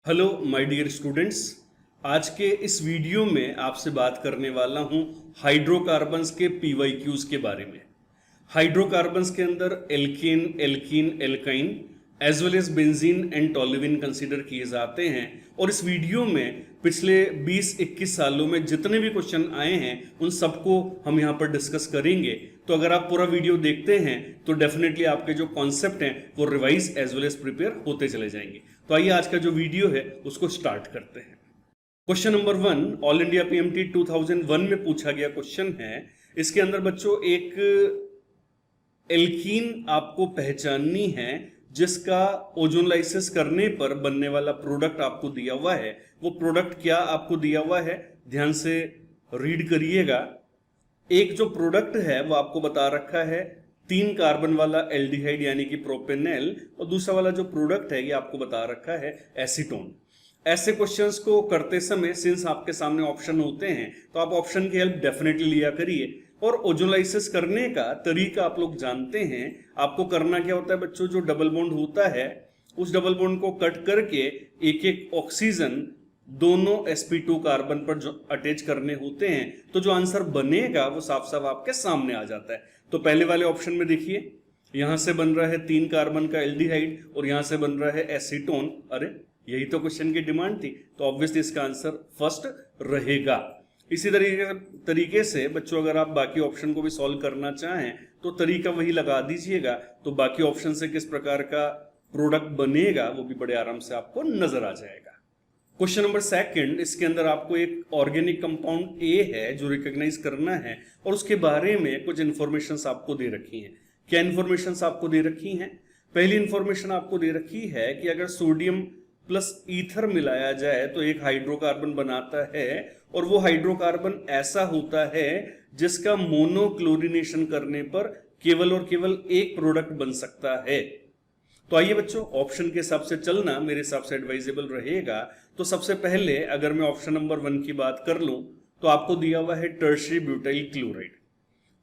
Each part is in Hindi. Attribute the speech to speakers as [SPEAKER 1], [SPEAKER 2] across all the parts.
[SPEAKER 1] Hello my dear students. आज के इस वीडियो में आपसे बात करने वाला हूं हाइड्रोकार्बन्स के पीवाईक्यूज के बारे में। हाइड्रोकार्बन्स के अंदर alkane, alkene, alkyne as well as benzene and toluene consider किए जाते हैं। और इस वीडियो में पिछले 20-21 सालों में जितने भी क्वेश्चन आए हैं उन सबको हम यहाँ पर डिस्कस करेंगे। तो अगर आप पूरा वीडियो देखते हैं तो डेफिनेटली आपके जो कॉन्सेप्ट हैं वो revise as well as prepare होते चले जाएंगे। तो आइए आज का जो वीडियो है उसको स्टार्ट करते हैं। Question number 1 all India PMT 2001 में पूछा गया क्वेश्चन है। इसके अंदर बच्चों एक एल्कीन आपको पहचाननी है जिसका ओजोनलाइसिस करने पर बनने वाला प्रोडक्ट आपको दिया हुआ है। वो प्रोडक्ट क्या आपको दिया हुआ है, ध्यान से रीड करिएगा। एक जो प्रोडक्ट है वो आपको बता रखा है 3 कार्बन वाला एल्डिहाइड यानी कि प्रोपेनॉल, और दूसरा वाला जो प्रोडक्ट है ये आपको बता रखा है एसीटोन। ऐसे क्वेश्चंस को करते समय सिंस आपके सामने ऑप्शन होते हैं तो आप ऑप्शन की हेल्प डेफिनेटली लिया करिए। और ओजोनलाइसिस करने का तरीका आप लोग जानते हैं। आपको करना क्या होता है बच्चों, जो डबल बॉन्ड होता है उस डबल बॉन्ड को कट करके एक एक ऑक्सीजन दोनों sp2 कार्बन पर जो अटैच करने होते हैं, तो जो आंसर बनेगा वो साफ साफ आपके सामने आ जाता है। तो पहले वाले ऑप्शन में देखिए, यहां से बन रहा है 3 कार्बन का एल्डिहाइड और यहां से बन रहा है एसीटोन। अरे यही तो क्वेश्चन की डिमांड थी, तो ऑब्वियसली इसका आंसर फर्स्ट रहेगा। इसी तरीके से बच्चों अगर आप बाकी ऑप्शन को भी सॉल्व करना चाहें तो तरीका वही लगा दीजिएगा, तो बाकी ऑप्शन से किस प्रकार का प्रोडक्ट बनेगा वो भी बड़े आराम से आपको नजर आ जाएगा। क्वेश्चन नंबर 2, इसके अंदर आपको एक ऑर्गेनिक कंपाउंड ए है जो रिकॉग्नाइज करना है और उसके बारे में कुछ इंफॉर्मेशन आपको दे रखी हैं। क्या इंफॉर्मेशन आपको दे रखी हैं? पहली इंफॉर्मेशन आपको दे रखी है कि अगर सोडियम प्लस ईथर मिलाया जाए तो एक हाइड्रोकार्बन बनाता है, और वो हाइड्रोकार्बन ऐसा होता है जिसका मोनोक्लोरिनेशन करने पर केवल और केवल एक प्रोडक्ट बन सकता है। तो आइए बच्चों ऑप्शन के हिसाब से चलना मेरे हिसाब से एडवाइजेबल रहेगा। तो सबसे पहले अगर मैं ऑप्शन नंबर 1 की बात कर लूं तो आपको दिया हुआ है टर्शियरी ब्यूटाइल क्लोराइड।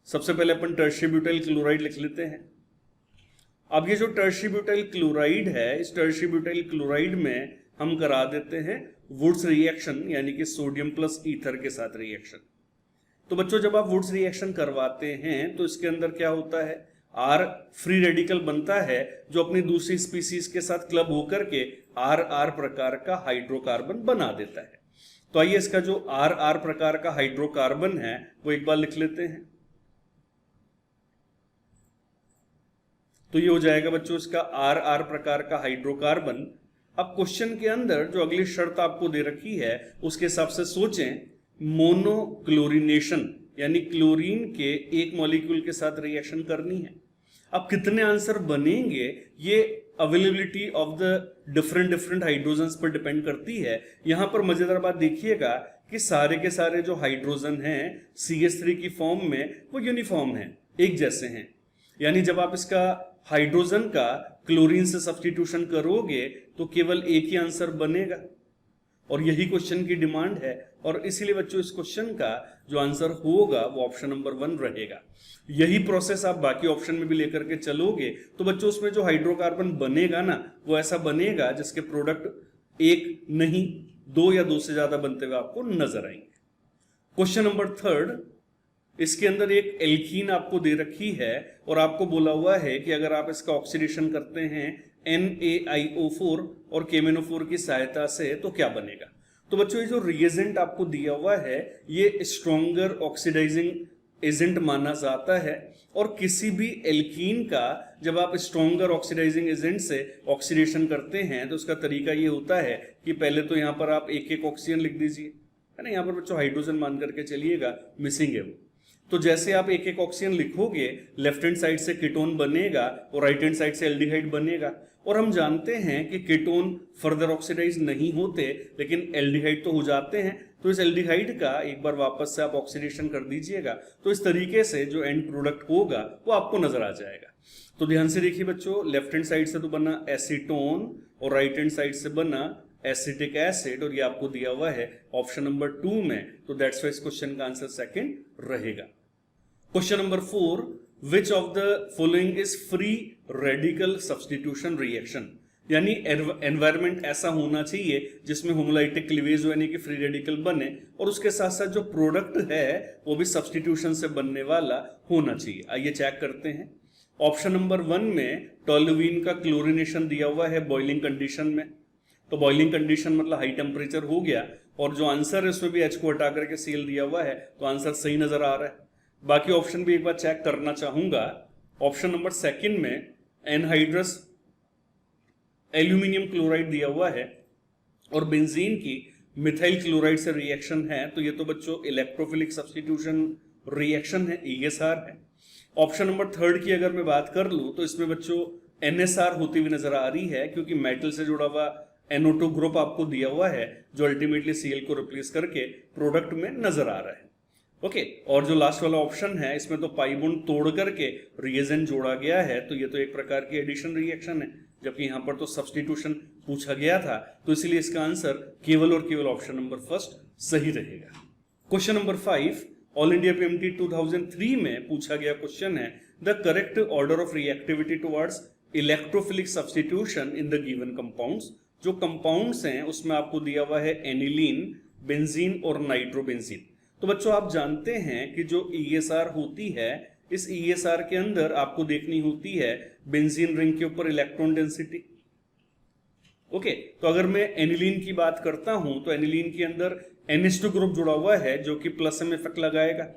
[SPEAKER 1] सबसे पहले अपन टर्शियरी ब्यूटाइल क्लोराइड लिख लेते हैं। अब ये जो टर्शियरी ब्यूटाइल क्लोराइड है, इस टर्शियरी ब्यूटाइल क्लोराइड में हम करा देते हैं वुड्स रिएक्शन, यानी कि सोडियम प्लस ईथर के साथ रिएक्शन। तो बच्चों जब आप वुड्स रिएक्शन करवाते हैं तो इसके अंदर क्या होता है, आर फ्री रेडिकल बनता है जो अपनी दूसरी स्पीसीज के साथ क्लब होकर के आर आर प्रकार का हाइड्रोकार्बन बना देता है। तो आइए इसका जो आर आर प्रकार का हाइड्रोकार्बन है वो एक बार लिख लेते हैं। तो ये हो जाएगा बच्चों इसका आर आर प्रकार का हाइड्रोकार्बन। अब क्वेश्चन के अंदर जो अगली शर्त आपको दे रखी है उसके हिसाब से सोचें, मोनोक्लोरिनेशन यानी क्लोरीन के एक मॉलिक्यूल के साथ रिएक्शन करनी है। अब कितने आंसर बनेंगे ये availability of the different hydrogens पर डिपेंड करती है। यहां पर मजेदार बात देखिएगा कि सारे के सारे जो हाइड्रोजन हैं CH3 की फॉर्म में वो यूनिफॉर्म हैं, एक जैसे हैं। यानी जब आप इसका हाइड्रोजन का क्लोरीन से सब्स्टिट्यूशन करोगे तो केवल एक ही आंसर बनेगा, और यही क्वेश्चन की डिमांड है। और इसीलिए बच्चों इस क्वेश्चन का जो आंसर होगा वो ऑप्शन नंबर 1 रहेगा। यही प्रोसेस आप बाकी ऑप्शन में भी लेकर के चलोगे तो बच्चों उसमें जो हाइड्रोकार्बन बनेगा ना वो ऐसा बनेगा जिसके प्रोडक्ट एक नहीं 2 या 2 से ज्यादा बनते हुए आपको नजर आएंगे। क्वेश्चन नंबर 3, इसके अंदर एक एल्कीन आपको दे रखी है और आपको बोला हुआ है कि अगर आप इसका ऑक्सीडेशन करते हैं NaIO4 और KMnO4 की सहायता से तो क्या बनेगा। तो बच्चों ये जो रिएजेंट आपको दिया हुआ है ये स्ट्रॉन्गर ऑक्सीडाइजिंग एजेंट माना जाता है, और किसी भी एल्कीन का जब आप स्ट्रॉन्गर ऑक्सीडाइजिंग एजेंट से ऑक्सीडेशन करते हैं तो उसका तरीका ये होता है कि पहले तो यहाँ पर आप एक एक ऑक्सीजन लिख दीजिए, है ना। यहाँ पर बच्चों हाइड्रोजन मान करके चलिएगा, मिसिंग है वो। तो जैसे आप एक एक ऑक्सीजन लिखोगे लेफ्ट हैंड साइड से कीटोन बनेगा और राइट हैंड साइड से एल्डिहाइड बनेगा। और हम जानते हैं कि कीटोन फर्दर ऑक्सीडाइज नहीं होते लेकिन एल्डिहाइड तो हो जाते हैं। तो इस एल्डिहाइड का एक बार वापस से आप ऑक्सीडेशन कर दीजिएगा तो इस तरीके से जो एंड प्रोडक्ट होगा वो आपको नजर आ जाएगा। तो ध्यान से देखिए बच्चों, लेफ्ट हैंड साइड से तो बना एसीटोन और राइट हैंड साइड से बना एसिटिक एसिड, और ये आपको दिया हुआ है ऑप्शन नंबर 2 में। तो दैट्स वाई इस क्वेश्चन का आंसर सेकंड रहेगा। Question number 4, which of the following is free radical substitution reaction. यानी एनवायरनमेंट ऐसा होना चाहिए जिसमें होमोलाइटिक क्लीवेज यानी कि फ्री रेडिकल बने, और उसके साथ साथ जो प्रोडक्ट है वो भी सब्स्टिट्यूशन से बनने वाला होना चाहिए। आइए चेक करते हैं। ऑप्शन नंबर 1 में टोल्यूइन का क्लोरिनेशन दिया हुआ है बॉइलिंग कंडीशन में, तो बॉइलिंग कंडीशन मतलब हाई टेम्परेचर हो गया, और जो आंसर है उसमें भी H को हटा करके Cl दिया हुआ है, तो आंसर सही नजर आ रहा है। बाकी ऑप्शन भी एक बार चेक करना चाहूंगा। ऑप्शन नंबर 2 में एनहाइड्रस एल्यूमिनियम क्लोराइड दिया हुआ है और बेंजीन की मिथाइल क्लोराइड से रिएक्शन है, तो ये तो बच्चों इलेक्ट्रोफिलिक सब्स्टिट्यूशन रिएक्शन है, ESR है। ऑप्शन नंबर 3 की अगर मैं बात कर लूं तो इसमें बच्चों NSR होती हुई नजर आ रही है, क्योंकि मेटल से जुड़ा हुआ NO2 ग्रुप आपको दिया हुआ है जो अल्टीमेटली Cl को रिप्लेस करके प्रोडक्ट में नजर आ रहा है। ओके, और जो लास्ट वाला ऑप्शन है इसमें तो पाई बॉन्ड तोड़ करके रिएजेंट जोड़ा गया है, तो ये तो एक प्रकार की एडिशन रिएक्शन है, जबकि यहां पर तो सब्स्टिट्यूशन पूछा गया था, तो इसीलिए इसका आंसर केवल और केवल ऑप्शन नंबर 1 सही रहेगा। Question number 5 all India PMT 2003 में पूछा गया क्वेश्चन है the correct order of reactivity towards electrophilic substitution in the given compounds. जो कंपाउंड्स हैं उसमें आपको दिया हुआ है एनिलीन, बेंजीन और नाइट्रोबेंजीन। तो बच्चों आप जानते हैं कि जो ESR होती है, इस ESR के अंदर आपको देखनी होती है बेंजीन रिंग के ऊपर इलेक्ट्रॉन डेंसिटी। ओके, तो अगर मैं एनिलीन की बात करता हूं तो एनिलीन के अंदर NH2 ग्रुप जुड़ा हुआ है जो कि प्लस M इफेक्ट लगाएगा,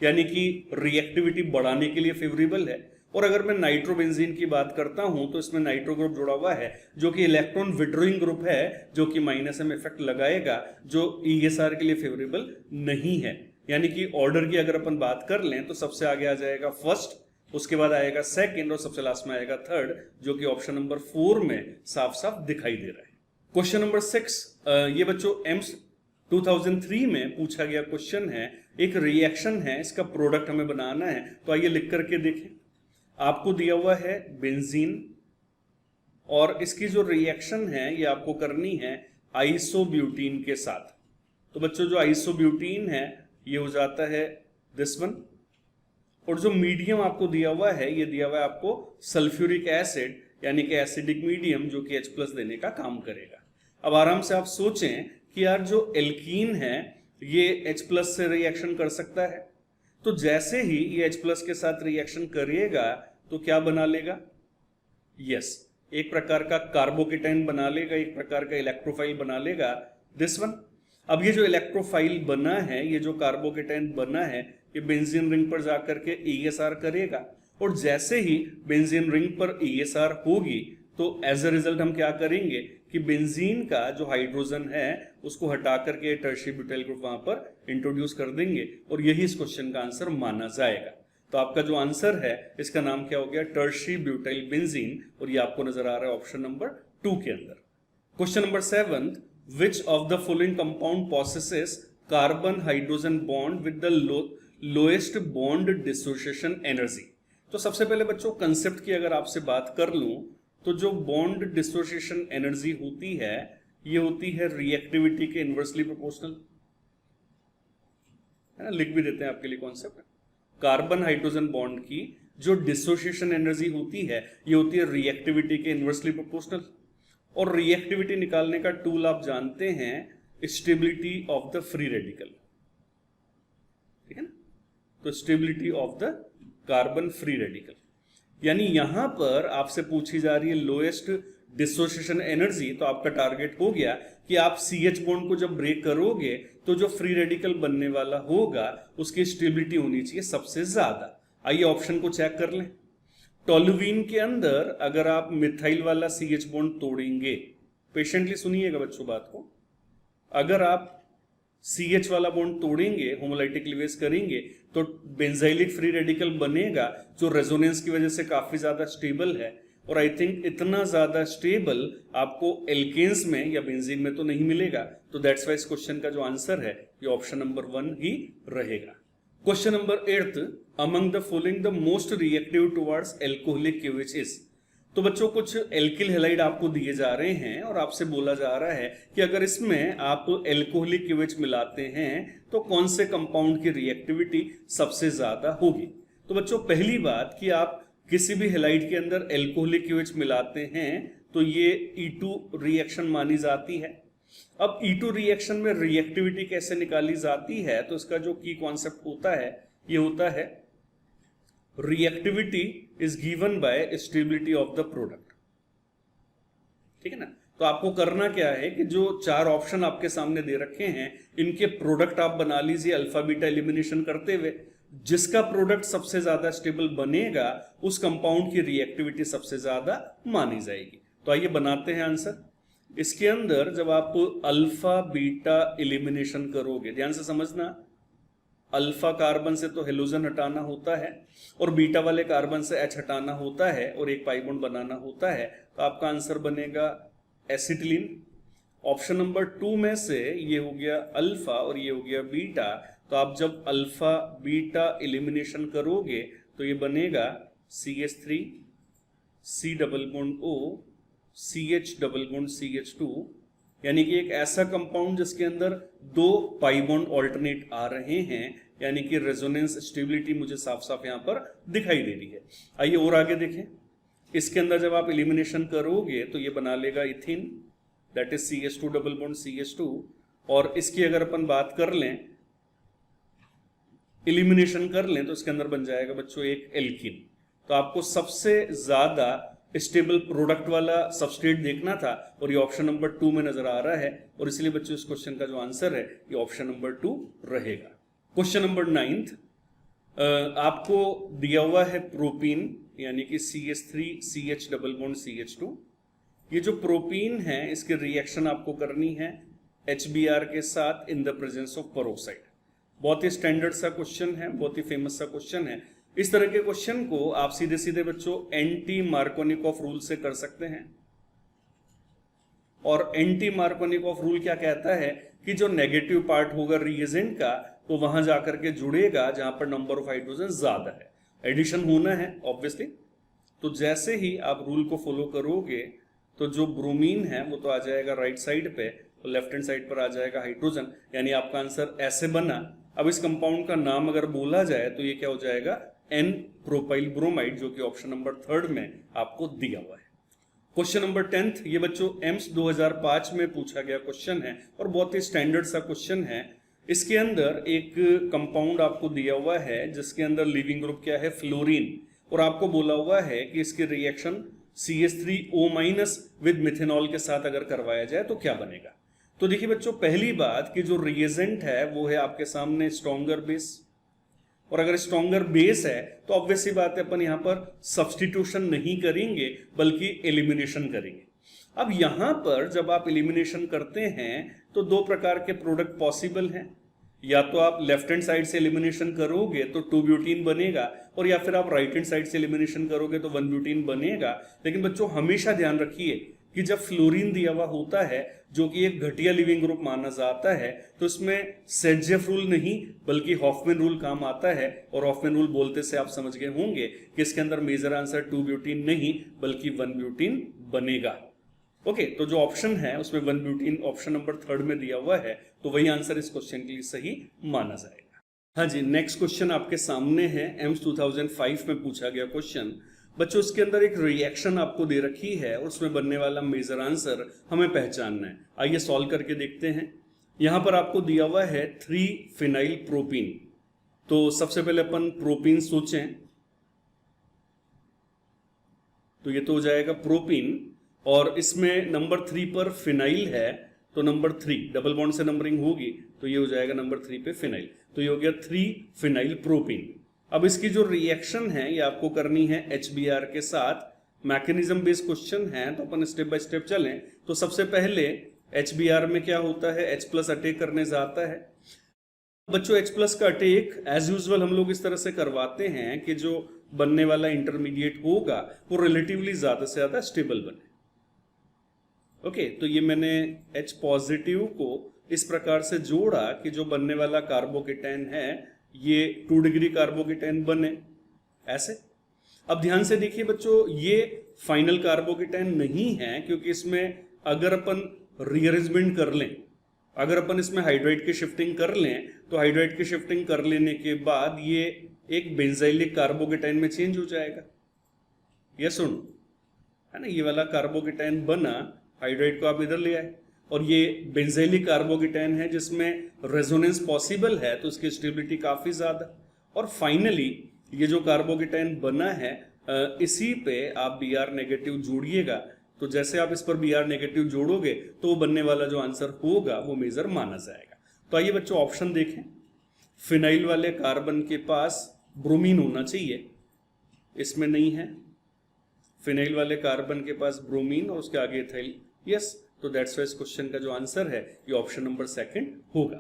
[SPEAKER 1] यानी कि रिएक्टिविटी बढ़ाने के लिए फेवरेबल है। और अगर मैं नाइट्रोबेंजीन की बात करता हूं तो इसमें नाइट्रो ग्रुप जुड़ा हुआ है जो कि इलेक्ट्रॉन विड्रॉइंग ग्रुप है, जो कि -M इफेक्ट लगाएगा, जो ESR के लिए फेवरेबल नहीं है। यानी कि ऑर्डर की अगर अपन बात कर लें तो सबसे आगे आ जाएगा फर्स्ट, उसके बाद आएगा सेकंड और सबसे लास्ट में आएगा थर्ड, जो कि ऑप्शन नंबर 4 में साफ साफ दिखाई दे रहा है। क्वेश्चन नंबर 6 ये बच्चों एम्स 2003 में पूछा गया क्वेश्चन है। एक रिएक्शन है, इसका प्रोडक्ट हमें बनाना है, तो आइए लिख करके देखें। आपको दिया हुआ है बेंजीन और इसकी जो रिएक्शन है ये आपको करनी है आइसोब्यूटीन के साथ। तो बच्चों जो आइसोब्यूटीन है ये हो जाता है दिस वन, और जो मीडियम आपको दिया हुआ है ये दिया हुआ है आपको सल्फ्यूरिक एसिड, यानी कि एसिडिक मीडियम, जो कि H+ देने का काम करेगा। अब आराम से आप सोचें कि यार जो एल्कीन है ये H+ से रिएक्शन कर सकता है, तो जैसे ही ये H+ के साथ रिएक्शन करिएगा तो क्या बना लेगा? यस, एक प्रकार का कार्बोकेटाइन बना लेगा, एक प्रकार का इलेक्ट्रोफाइल बना लेगा, दिस वन। अब ये जो इलेक्ट्रोफाइल बना है, ये जो कार्बोकेटाइन बना है, ये बेंजीन रिंग पर जाकर के ESR करेगा, और जैसे ही बेंजीन रिंग पर ESR होगी तो एज अ रिजल्ट हम क्या करेंगे कि बेंजीन का जो हाइड्रोजन है उसको हटा करके टर्शियरी ब्यूटाइल ग्रुप वहां पर इंट्रोड्यूस कर देंगे, और यही इस क्वेश्चन का आंसर माना जाएगा। तो आपका जो आंसर है इसका नाम क्या हो गया? टर्शियरी ब्यूटाइल बेंजीन, और ये आपको नजर आ रहा है ऑप्शन नंबर 2 के अंदर। Question number 7 which of the following compound possesses carbon hydrogen bond with the lowest bond dissociation energy. तो सबसे पहले बच्चों कंसेप्ट की अगर आपसे बात कर लूं तो जो बॉन्ड डिसोसिएशन एनर्जी होती है ये होती है रिएक्टिविटी के इनवर्सली प्रोपोर्शनल, है ना। लिख भी देते हैं आपके लिए कॉन्सेप्ट। कार्बन हाइड्रोजन बॉन्ड की जो डिसोसिएशन एनर्जी होती है ये होती है रिएक्टिविटी के इनवर्सली प्रोपोर्शनल, और रिएक्टिविटी निकालने का टूल आप जानते हैं stability of the free radical, ठीक है ना। तो stability of the carbon free radical, यानी यहां पर आपसे पूछी जा रही है लोएस्ट डिसोसिएशन एनर्जी, तो आपका टारगेट हो गया कि आप CH बॉन्ड को जब ब्रेक करोगे तो जो फ्री रेडिकल बनने वाला होगा उसकी स्टेबिलिटी होनी चाहिए सबसे ज्यादा। आइए ऑप्शन को चेक कर लें। टोल्यूइन के अंदर अगर आप मिथाइल वाला CH बॉन्ड तोड़ेंगे, पेशेंटली सुनिएगा बच्चों बात को, अगर आप CH वाला बॉन्ड तोड़ेंगे, होमोलाइटिक क्लीवेज करेंगे, तो बेंजाइलिक फ्री रेडिकल बनेगा जो रेजोनेंस की वजह से काफी ज्यादा स्टेबल है, और आई थिंक इतना ज्यादा स्टेबल आपको एल्केन्स में या बेंजीन में तो नहीं मिलेगा। तो दैट्स वाई इस क्वेश्चन का जो आंसर है ये ऑप्शन नंबर 1 ही रहेगा। Question number 8 among the following the most reactive towards alcoholic क्यूवेज इज। तो बच्चों कुछ एल्किल हैलाइड आपको दिए जा रहे हैं और आपसे बोला जा रहा है कि अगर इसमें आप एल्कोहलिक क्यूवेज मिलाते हैं तो कौन से कंपाउंड की रिएक्टिविटी सबसे ज्यादा होगी। तो बच्चों पहली बात कि आप किसी भी हैलाइड के अंदर एल्कोहलिक क्यूवेज मिलाते हैं तो ये E2 रिएक्शन मानी जाती है। अब E2 रिएक्शन में रिएक्टिविटी कैसे निकाली जाती है, तो इसका जो की कॉन्सेप्ट होता है ये होता है reactivity is given by stability of the product. ठीक है ना। तो आपको करना क्या है कि जो चार ऑप्शन आपके सामने दे रखे हैं इनके प्रोडक्ट आप बना लीजिए अल्फा बीटा एलिमिनेशन करते हुए। जिसका प्रोडक्ट सबसे ज्यादा स्टेबल बनेगा उस कंपाउंड की रिएक्टिविटी सबसे ज्यादा मानी जाएगी। तो आइए बनाते हैं आंसर। इसके अंदर जब आप अल्फा बीटा एलिमिनेशन करोगे, ध्यान से समझना, अल्फा कार्बन से तो हेलोजन हटाना होता है और बीटा वाले कार्बन से H हटाना होता है और एक पाई बॉन्ड बनाना होता है। तो आपका आंसर बनेगा एसिटिलीन। ऑप्शन नंबर 2 में से ये हो गया अल्फा और ये हो गया बीटा। तो आप जब अल्फा बीटा एलिमिनेशन करोगे तो ये बनेगा CH3 C double bond O CH double bond CH2, यानी कि एक ऐसा कंपाउंड जिसके अंदर दो पाई बॉन्ड ऑल्टरनेट आ रहे हैं, यानी कि रेजोनेंस स्टेबिलिटी मुझे साफ साफ यहां पर दिखाई दे रही है। आइए और आगे देखें। इसके अंदर जब आप एलिमिनेशन करोगे तो ये बना लेगा इथिन, that is CH2 double bond CH2। और इसकी अगर अपन बात कर लें, एलिमिनेशन कर लें, तो इसके अंदर बन जाएगा बच्चों एक एल्कीन। तो आपको सबसे ज्यादा स्टेबल प्रोडक्ट वाला सबस्ट्रेट देखना था और ये ऑप्शन नंबर 2 में नजर आ रहा है और इसलिए बच्चों इस क्वेश्चन का जो आंसर है ये ऑप्शन नंबर 2 रहेगा। क्वेश्चन नंबर 9, आपको दिया हुआ है प्रोपीन यानी कि CH3 CH double bond CH2। ये जो प्रोपीन है इसकी रिएक्शन आपको करनी है HBr के साथ इन द प्रेजेंस ऑफ पेरोक्साइड। बहुत ही स्टैंडर्ड सा क्वेश्चन है, बहुत ही फेमस सा क्वेश्चन है। इस तरह के क्वेश्चन को आप सीधे सीधे बच्चों एंटी मार्कोनिकॉफ रूल से कर सकते हैं। और एंटी मार्कोनिकॉफ रूल क्या कहता है कि जो नेगेटिव पार्ट होगा रिएजेंट का वो वहां जाकर के जुड़ेगा जहां पर नंबर ऑफ हाइड्रोजन ज्यादा है, एडिशन होना है ऑब्वियसली। तो जैसे ही आप रूल को फॉलो करोगे तो जो ब्रोमीन है वो तो आ जाएगा राइट साइड पे और लेफ्ट हैंड साइड पर आ जाएगा हाइड्रोजन, यानी आपका आंसर ऐसे बना। अब इस कंपाउंड का नाम अगर बोला जाए तो ये क्या हो जाएगा, N प्रोपाइल ब्रोमाइड, जो कि ऑप्शन नंबर 3 में आपको दिया हुआ है। क्वेश्चन नंबर 10, ये बच्चों एम्स 2005 में पूछा गया क्वेश्चन है और बहुत ही स्टैंडर्ड सा क्वेश्चन है। इसके अंदर एक कंपाउंड आपको दिया हुआ है जिसके अंदर लिविंग ग्रुप क्या है, फ्लोरीन, और आपको बोला हुआ है कि इसकी रिएक्शन CH3O- विद मिथेनॉल के साथ अगर करवाया जाए तो क्या बनेगा। तो देखिए बच्चों, पहली बात कि जो रिएजेंट है वो है आपके सामने स्ट्रॉन्गर बेस, और अगर स्ट्रॉन्गर बेस है तो ऑब्वियस सी बात है अपन यहां पर सब्स्टिट्यूशन नहीं करेंगे बल्कि एलिमिनेशन करेंगे। अब यहां पर जब आप एलिमिनेशन करते हैं तो दो प्रकार के प्रोडक्ट पॉसिबल हैं, या तो आप लेफ्ट हैंड साइड से एलिमिनेशन करोगे तो 2 ब्यूटीन बनेगा, और या फिर आप राइट हैंड साइड से एलिमिनेशन करोगे तो 1 ब्यूटीन बनेगा। लेकिन बच्चों हमेशा ध्यान रखिए कि जब फ्लोरीन दिया हुआ होता है जो कि एक घटिया लिविंग ग्रुप माना जाता है तो इसमें सेडजेफ रूल नहीं बल्कि हॉफमैन रूल काम आता है, और हॉफमैन रूल बोलते से आप समझ गए होंगे कि इसके अंदर मेजर आंसर 2 ब्यूटीन नहीं बल्कि 1 ब्यूटीन बनेगा। ओके, तो जो ऑप्शन है उसमें 1 ब्यूटीन ऑप्शन नंबर 3 में दिया हुआ है, तो वही आंसर इस क्वेश्चन के लिए सही माना जाएगा। हाँ जी, नेक्स्ट क्वेश्चन आपके सामने है, एम्स 2005 में पूछा गया क्वेश्चन। बच्चों इसके अंदर एक रिएक्शन आपको दे रखी है और उसमें बनने वाला मेजर आंसर हमें पहचानना है। आइए सॉल्व करके देखते हैं। यहां पर आपको दिया हुआ है 3 फिनाइल प्रोपीन। तो सबसे पहले अपन प्रोपीन सोचें, तो ये तो हो जाएगा प्रोपीन, और इसमें नंबर 3 पर फिनाइल है तो नंबर 3 डबल बॉन्ड से नंबरिंग होगी तो ये हो जाएगा नंबर 3 पे फिनाइल, तो ये हो गया 3 फिनाइल प्रोपीन। अब इसकी जो रिएक्शन है ये आपको करनी है HBr के साथ। मैकेनिज्म बेस्ड क्वेश्चन है तो अपन स्टेप बाय स्टेप चलें। तो सबसे पहले HBr में क्या होता है, H+ अटैक करने जाता है। बच्चों H+ का अटैक एज यूजुअल हम लोग इस तरह से करवाते हैं कि जो बनने वाला इंटरमीडिएट होगा वो रिलेटिवली ज्यादा से ज्यादा स्टेबल बने। ओके, तो ये मैंने H+ को इस प्रकार से जोड़ा कि जो बनने वाला कार्बोकेटाइन है ये 2 डिग्री कार्बोकेटाइन बने ऐसे। अब ध्यान से देखिए बच्चों, ये फाइनल कार्बोकेटाइन नहीं है क्योंकि इसमें अगर अपन रीअरेंजमेंट कर लें, अगर अपन इसमें हाइड्राइड की शिफ्टिंग कर लें तो हाइड्राइड की शिफ्टिंग कर लेने के बाद ये एक बेंजाइलिक कार्बोकेटाइन में चेंज हो जाएगा। यस सुन, है ना, ये वाला कार्बोकेटाइन बना, हाइड्राइड को आप इधर ले आए, और ये बेंजेलिक कार्बोकेटाइन है जिसमें रेजोनेंस पॉसिबल है, तो इसकी स्टेबिलिटी काफी ज्यादा। और फाइनली ये जो कार्बोकेटाइन बना है इसी पे आप Br नेगेटिव जोड़िएगा, तो जैसे आप इस पर Br नेगेटिव जोड़ोगे तो वो बनने वाला जो आंसर होगा वो मेजर माना जाएगा। तो आइए बच्चों ऑप्शन देखें। फिनाइल वाले कार्बन के पास ब्रोमीन होना चाहिए, इसमें नहीं है। फिनाइल वाले कार्बन के पास ब्रोमीन और उसके आगे इथाइल, यस, तो दैट्स वाइज क्वेश्चन का जो आंसर है ये ऑप्शन नंबर सेकंड होगा।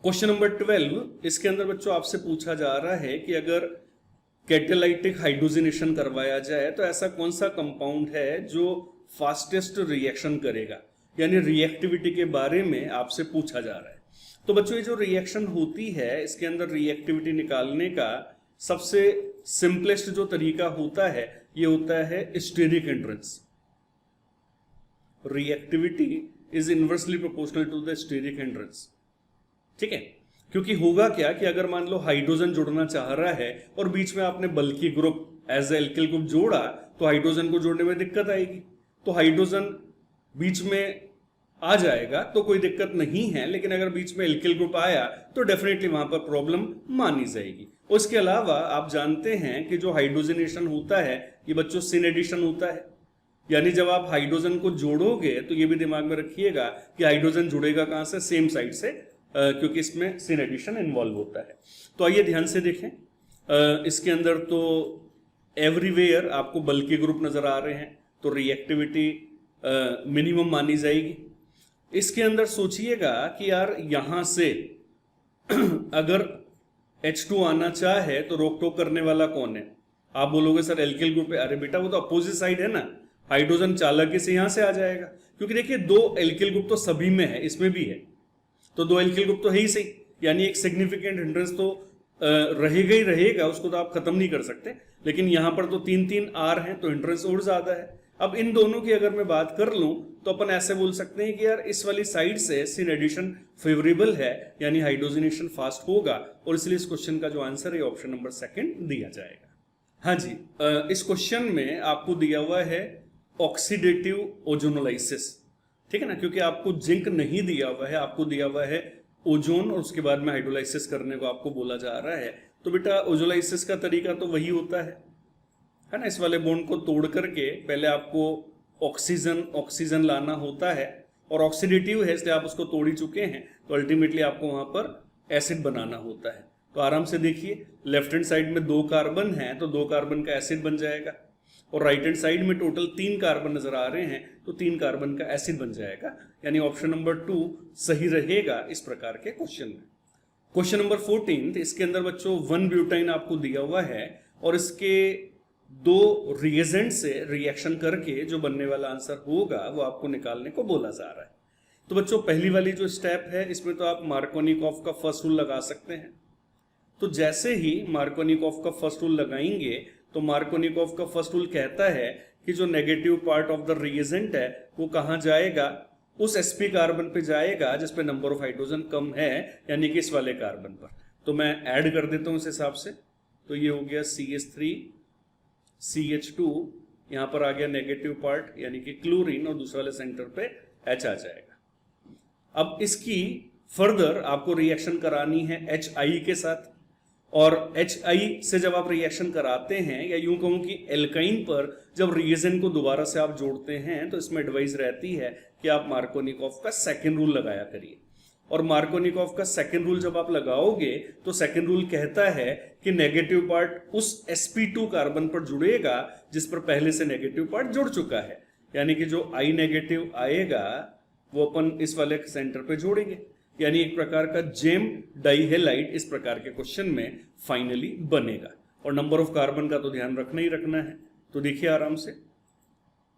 [SPEAKER 1] क्वेश्चन नंबर 12, इसके अंदर बच्चों आपसे पूछा जा रहा है कि अगर कैटालाइटिक हाइड्रोजनेशन करवाया जाए तो ऐसा कौन सा कंपाउंड है जो फास्टेस्ट रिएक्शन करेगा, यानी रिएक्टिविटी के बारे में आपसे पूछा जा रहा है। तो बच्चों ये जो रिएक्शन होती है इसके अंदर रिएक्टिविटी निकालने का सबसे सिंपलेस्ट जो तरीका होता है ये होता है steric hindrance. Reactivity is inversely proportional to the steric hindrance, ठीक है। क्योंकि होगा क्या कि अगर मान लो हाइड्रोजन जुड़ना चाह रहा है और बीच में आपने बल्कि ग्रुप एज एल्किल ग्रुप जोड़ा तो हाइड्रोजन को जोड़ने में दिक्कत आएगी, तो हाइड्रोजन बीच में आ जाएगा तो कोई दिक्कत नहीं है, लेकिन अगर बीच में एल्किल ग्रुप आया तो डेफिनेटली वहां पर प्रॉब्लम मानी जाएगी। उसके अलावा आप जानते हैं कि जो हाइड्रोजनेशन होता है ये बच्चों सिन एडिशन होता है, यानी जब आप हाइड्रोजन को जोड़ोगे तो ये भी दिमाग में रखिएगा कि हाइड्रोजन जुड़ेगा कहां से, सेम साइड से, क्योंकि इसमें सिन एडिशन इन्वॉल्व होता है। तो आइए ध्यान से देखें। इसके अंदर तो एवरीवेयर आपको बल्कि ग्रुप नजर आ रहे हैं, तो रिएक्टिविटी मिनिमम मानी जाएगी। इसके अंदर सोचिएगा कि यार यहां से अगर H2 आना चाहे तो रोक टोक करने वाला कौन है? आप बोलोगे सर एल्किल ग्रुप है। अरे बेटा वो तो अपोजिट साइड है ना, हाइड्रोजन चालक से यहां से आ जाएगा, क्योंकि देखिए दो एल्किल ग्रुप तो सभी में है, इसमें भी है, तो दो एल्किल ग्रुप तो है ही सही, यानी एक सिग्निफिकेंट हिंड्रेंस तो रहेगा ही रहेगा, उसको तो आप खत्म नहीं कर सकते। लेकिन यहां पर तो 3-3 आर हैं तो हिंड्रेंस और ज्यादा है। अब इन दोनों की अगर मैं बात कर लूं तो अपन ऐसे बोल सकते हैं कि यार इस वाली साइड से सिन एडिशन फेवरेबल है, यानी हाइड्रोजनेशन फास्ट होगा, और इसलिए इस क्वेश्चन का जो आंसर है ऑप्शन नंबर सेकंड दिया जाएगा। हाँ जी, इस क्वेश्चन में आपको दिया हुआ है ऑक्सीडेटिव ओजोनोलाइसिस, ठीक है ना, क्योंकि आपको जिंक नहीं दिया हुआ है, आपको दिया हुआ है ओजोन और उसके बाद में हाइड्रोलाइसिस करने को आपको बोला जा रहा है। तो बेटा ओजोलाइसिस का तरीका तो वही होता है ना, इस वाले बॉन्ड को तोड़ करके पहले आपको ऑक्सीजन लाना होता है, और ऑक्सीडेटिव है इसलिए आप उसको तोड़ ही चुके हैं, तो अल्टीमेटली आपको वहां पर एसिड बनाना होता है। तो आराम से देखिए, लेफ्ट हैंड साइड में 2 कार्बन हैं तो 2 कार्बन का एसिड बन जाएगा, और राइट हैंड साइड में टोटल 3 कार्बन नजर आ रहे हैं तो 3 कार्बन का एसिड बन जाएगा, यानी ऑप्शन नंबर 2 सही रहेगा इस प्रकार के क्वेश्चन में। क्वेश्चन नंबर 14, इसके अंदर बच्चों 1 ब्यूटाइन आपको दिया हुआ है और इसके 2 रिएजेंट से रिएक्शन करके जो बनने वाला आंसर होगा वो आपको निकालने को बोला जा रहा है। तो बच्चों पहली वाली जो स्टेप है इसमें तो आप मार्कोनिकॉफ का फर्स्ट रूल लगा सकते हैं। तो जैसे ही मार्कोनिकॉफ का फर्स्ट रूल लगाएंगे तो मार्कोनिकॉफ का फर्स्ट रूल कहता है कि जो negative part of the reagent है वो कहां जाएगा, उस sp कार्बन पे जाएगा जिस पे नंबर ऑफ हाइड्रोजन कम है, यानी कि इस वाले कार्बन पर। तो मैं ऐड कर देता हूं इस हिसाब से, तो ये हो गया CH3 CH2, यहां पर आ गया नेगेटिव पार्ट यानी कि क्लोरीन, और दूसरे वाले सेंटर पे H आ जाएगा। अब इसकी फर्दर आपको रिएक्शन करानी है HI के साथ, और HI से जब आप रिएक्शन कराते हैं, या यूं कहूं कि एल्काइन पर जब रिएजेंट को दोबारा से आप जोड़ते हैं, तो इसमें एडवाइस रहती है कि आप मार्कोनिकॉफ का सेकंड रूल लगाया करिए। और मार्कोनिकॉफ का सेकंड रूल जब आप लगाओगे तो सेकंड रूल कहता है कि नेगेटिव पार्ट उस sp2 कार्बन पर जुड़ेगा जिस पर पहले से नेगेटिव पार्ट जुड़ चुका है, यानी कि जो I नेगेटिव आएगा वो अपन इस वाले सेंटर पे जोड़ेंगे, यानी एक प्रकार का जेम डाइहेलाइड इस प्रकार के क्वेश्चन में फाइनली बनेगा। और नंबर ऑफ कार्बन का तो ध्यान रखना ही रखना है। तो देखिए आराम से,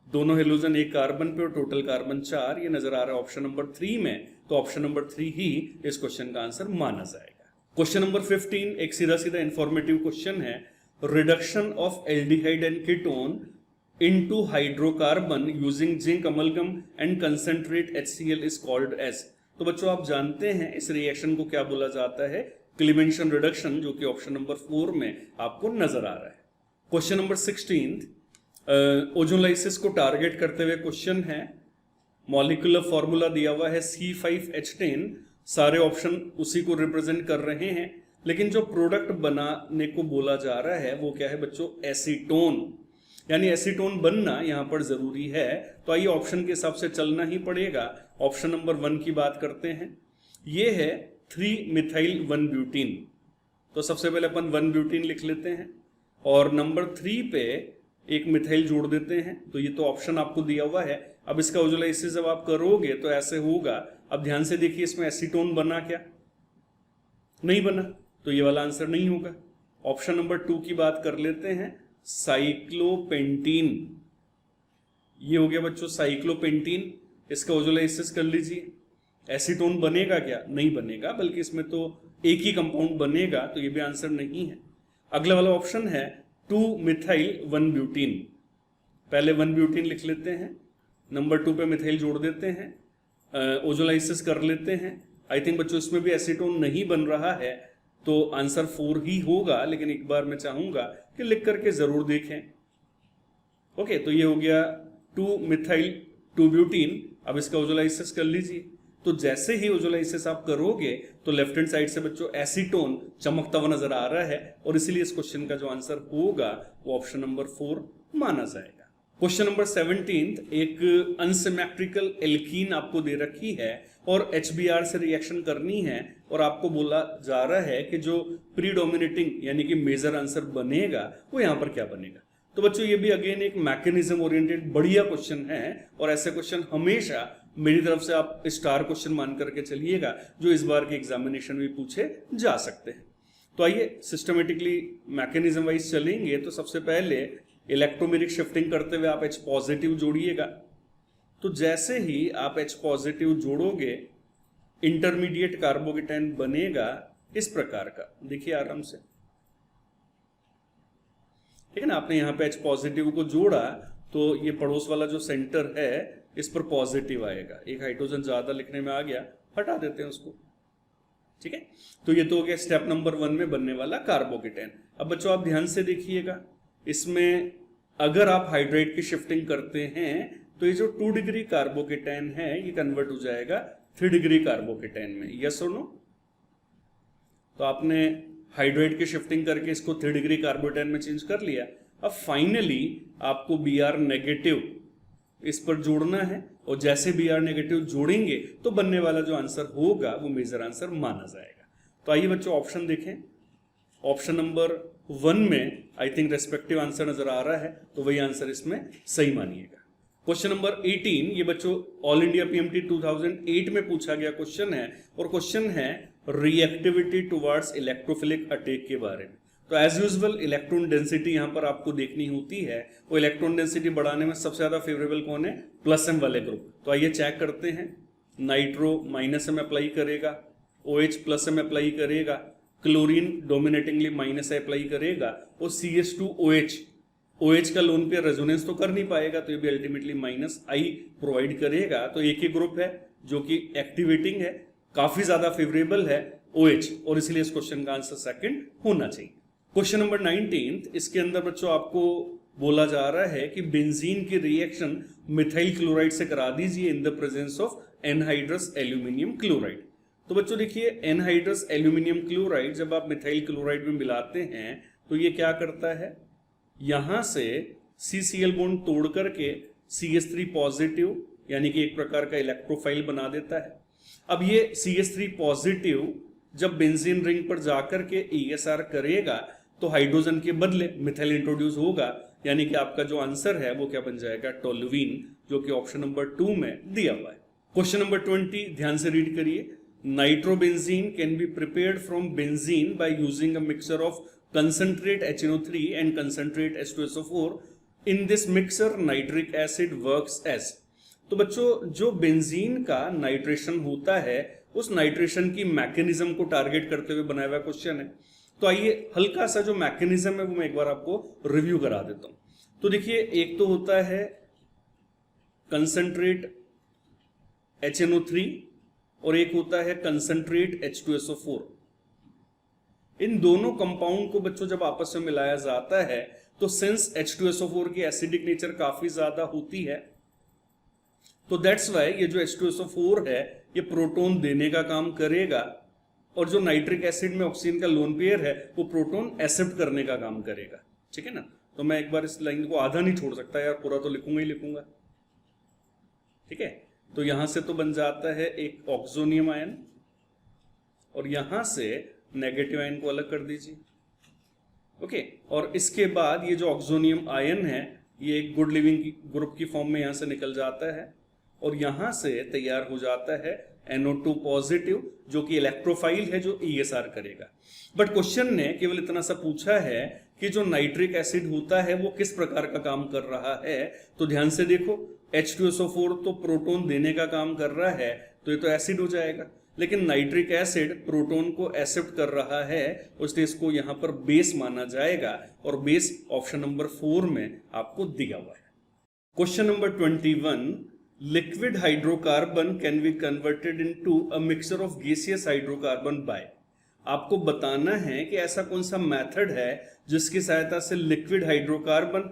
[SPEAKER 1] दोनों हेलोजन एक कार्बन पे और टोटल कार्बन 4, ये नजर आ रहा है ऑप्शन नंबर 3 में, तो ऑप्शन नंबर 3 ही इस क्वेश्चन का आंसर माना जाएगा। क्वेश्चन नंबर 15 एक सीधा सीधा इंफॉर्मेटिव क्वेश्चन है, reduction of aldehyde and ketone into hydrocarbon using zinc amalgam and concentrate HCl is called as. तो बच्चों आप जानते हैं इस रिएक्शन को क्या बोला जाता है, क्लीमेंशन रिडक्शन, जो कि ऑप्शन नंबर 4 में आपको नजर आ रहा है। क्वेश्चन नंबर 16, ओजोनलाइसिस को टारगेट करते हुए क्वेश्चन है, मॉलिक्यूलर फॉर्मूला दिया हुआ है C5H10, सारे ऑप्शन उसी को रिप्रेजेंट कर रहे हैं, लेकिन जो प्रोडक्ट बनाने को बोला जा रहा है वो क्या है बच्चों, एसीटोन, यानी एसीटोन बनना यहां पर जरूरी है। तो आइए ऑप्शन के हिसाब से चलना ही पड़ेगा। ऑप्शन नंबर 1 की बात करते हैं, ये है 3-मिथाइल-1-ब्यूटीन। तो सबसे पहले अपन 1-ब्यूटीन लिख लेते हैं और नंबर 3 पे एक मिथाइल जोड़ देते हैं। तो ये तो ऑप्शन आपको दिया हुआ है। अब इसका ओजोलाइसिस जब आप करोगे तो ऐसे होगा। अब ध्यान से देखिए, इसमें एसीटोन बना क्या, नहीं बना, तो ये वाला आंसर नहीं होगा। ऑप्शन नंबर 2 की बात कर लेते हैं, साइक्लोपेंटीन। ये हो गया बच्चों साइक्लोपेंटीन, इसका ओजोलाइसिस कर लीजिए। एसीटोन बनेगा क्या, नहीं बनेगा, बल्कि इसमें तो एक ही कंपाउंड बनेगा, तो ये भी आंसर नहीं है। अगला वाला ऑप्शन है 2-मिथाइल-1-ब्यूटीन। पहले 1-ब्यूटीन लिख लेते हैं, नंबर 2 पे मिथाइल जोड़ देते हैं, ओजोलाइसिस कर लेते हैं। आई थिंक बच्चों इसमें भी एसीटोन नहीं बन रहा है, तो आंसर 4 ही होगा, लेकिन एक बार मैं चाहूंगा कि लिख करके जरूर देखें। ओके, तो ये हो गया 2-मिथाइल-2-ब्यूटीन। अब इसका ओजोलाइसिस कर लीजिए। तो जैसे ही ओजोलाइसिस आप करोगे तो लेफ्ट हैंड साइड से बच्चों एसीटोन चमकता हुआ नजर आ रहा है, और इसीलिए इस क्वेश्चन का जो आंसर होगा वो ऑप्शन नंबर 4 माना जाएगा। क्वेश्चन नंबर 17, एक अनसिमेट्रिकल एल्कीन आपको दे रखी है और HBr से रिएक्शन करनी है, और आपको बोला जा रहा है कि जो प्रीडोमिनेटिंग यानी कि मेजर आंसर बनेगा वो यहां पर क्या बनेगा। तो बच्चों ये भी अगेन एक मैकेनिज्म ओरिएंटेड बढ़िया क्वेश्चन है, और ऐसे क्वेश्चन हमेशा मेरी तरफ से आप स्टार क्वेश्चन मान करके चलिएगा, जो इस बार के एग्जामिनेशन में पूछे जा सकते हैं। तो आइए सिस्टमेटिकली मैकेनिज्म वाइज चलेंगे। तो सबसे पहले इलेक्ट्रोमेरिक शिफ्टिंग करते हुए आप H पॉजिटिव जोड़िएगा। तो जैसे ही आप H पॉजिटिव जोड़ोगे इंटरमीडिएट कार्बोकेटाइन बनेगा इस प्रकार का, देखिए आराम से, ठीक है ना। आपने यहाँ पे H पॉजिटिव को जोड़ा तो ये पड़ोस वाला जो सेंटर है इस पर पॉजिटिव आएगा। एक हाइड्रोजन ज्यादा लिखने में आ गया, हटा देते हैं उसको, ठीक है। तो ये तो हो गया स्टेप नंबर 1 में बनने वाला कार्बोकेटाइन। अब बच्चों आप ध्यान से देखिएगा, इसमें अगर आप हाइड्रेट की शिफ्टिंग करते हैं तो ये जो 2 डिग्री कार्बोकेटाइन है ये कन्वर्ट हो जाएगा 3 डिग्री कार्बोकेटाइन में, यस और नो। तो आपने हाइड्रेट की शिफ्टिंग करके इसको 3 डिग्री कार्बोकेटाइन में चेंज कर लिया। अब फाइनली आपको Br नेगेटिव इस पर जोड़ना है, और जैसे Br नेगेटिव जोड़ेंगे तो बनने वाला जो आंसर होगा वो मेजर आंसर माना जाएगा। तो आइए बच्चों ऑप्शन देखें। ऑप्शन नंबर 1 में आई थिंक रेस्पेक्टिव आंसर नजर आ रहा है, तो वही आंसर इसमें सही मानिएगा। क्वेश्चन नंबर 18, ये बच्चों ऑल इंडिया PMT 2008 में पूछा गया क्वेश्चन है, और क्वेश्चन है रिएक्टिविटी टुवर्ड्स इलेक्ट्रोफिलिक अटैक के बारे में। तो एज यूजुअल इलेक्ट्रॉन डेंसिटी यहां पर आपको देखनी होती है, वो इलेक्ट्रॉन डेंसिटी बढ़ाने में सबसे ज्यादा फेवरेबल कौन है, +M वाले ग्रुप। तो आइए चेक करते हैं। नाइट्रो -M अप्लाई करेगा, OH +M अप्लाई करेगा, क्लोरीन डोमिनेटिंगली -I अप्लाई करेगा, और CH2OH OH का लोन पेयर रेजोनेंस तो कर नहीं पाएगा, तो ये भी अल्टीमेटली -I प्रोवाइड करेगा। तो एक ही ग्रुप है जो कि एक्टिवेटिंग है, काफी ज्यादा फेवरेबल है OH, और इसलिए इस क्वेश्चन का आंसर सेकंड होना चाहिए। क्वेश्चन नंबर 19, इसके अंदर बच्चों आपको बोला जा रहा है कि बेंजीन की रिएक्शन मिथाइल क्लोराइड से करा दीजिए इन the presence of anhydrous aluminium chloride. तो बच्चों देखिए, एनहाइड्रस एल्यूमिनियम क्लोराइड जब आप मिथाइल क्लोराइड में मिलाते हैं तो ये क्या करता है, यहां से CCl बॉन्ड तोड़ करके CH3 पॉजिटिव यानी कि एक प्रकार का इलेक्ट्रोफाइल बना देता है। अब ये CH3 पॉजिटिव जब बेंजीन रिंग पर जाकर के ESR करेगा तो हाइड्रोजन के बदले मिथाइल इंट्रोड्यूस होगा, यानी कि आपका जो आंसर है वो क्या बन जाएगा, टोल्यूइन, जो कि ऑप्शन नंबर 2 में दिया हुआ है। क्वेश्चन नंबर 20 ध्यान से रीड करिए। Nitrobenzene can be prepared from benzene by using a mixture of concentrate HNO3 and concentrate H2SO4। In this mixer nitric acid works as. तो बच्चों जो बेंजीन का नाइट्रेशन होता है उस नाइट्रेशन की मैकेनिज्म को टारगेट करते हुए बनाया हुआ क्वेश्चन है। तो आइए हल्का सा जो मैकेनिज्म है वो मैं एक बार आपको रिव्यू करा देता हूं। तो देखिए, एक तो होता है कंसंट्रेट HNO3 और एक होता है कंसंट्रेट H2SO4। इन दोनों कंपाउंड को बच्चों जब आपस में मिलाया जाता है तो सिंस H2SO4 की एसिडिक नेचर काफी ज्यादा होती है, तो दैट्स वाई ये जो H2SO4 है ये प्रोटॉन देने का काम करेगा, और जो नाइट्रिक एसिड में ऑक्सीजन का लोन पेयर है वो प्रोटॉन एक्सेप्ट करने का काम करेगा। ठीक है ना। तो मैं एक बार इस लाइन को आधा नहीं छोड़ सकता यार, पूरा तो लिखूंगा ही लिखूंगा। ठीक है, तो यहां से तो बन जाता है एक ऑक्सोनियम आयन, और यहां से नेगेटिव आयन को अलग कर दीजिए। ओके, और इसके बाद ये जो ऑक्सोनियम आयन है ये एक गुड लिविंग ग्रुप की फॉर्म में यहां से निकल जाता है, और यहां से तैयार हो जाता है NO2 पॉजिटिव, जो कि इलेक्ट्रोफाइल है, जो ESR करेगा। बट क्वेश्चन ने केवल इतना सा पूछा है कि जो नाइट्रिक एसिड होता है वो किस प्रकार का काम कर रहा है। तो ध्यान से देखो, H2SO4 तो प्रोटॉन देने का काम कर रहा है, तो ये तो एसिड हो जाएगा, लेकिन नाइट्रिक एसिड प्रोटॉन को एक्सेप्ट कर रहा है, इसलिए इसको यहां पर बेस माना जाएगा, और बेस ऑप्शन नंबर 4 में आपको दिया हुआ है। Question number 21, liquid hydrocarbon can be converted into a mixture of gaseous hydrocarbon by। आपको बताना है कि ऐसा कौन सा मेथड है जिसकी सहायता से लिक्विड हाइड्रोकार्बन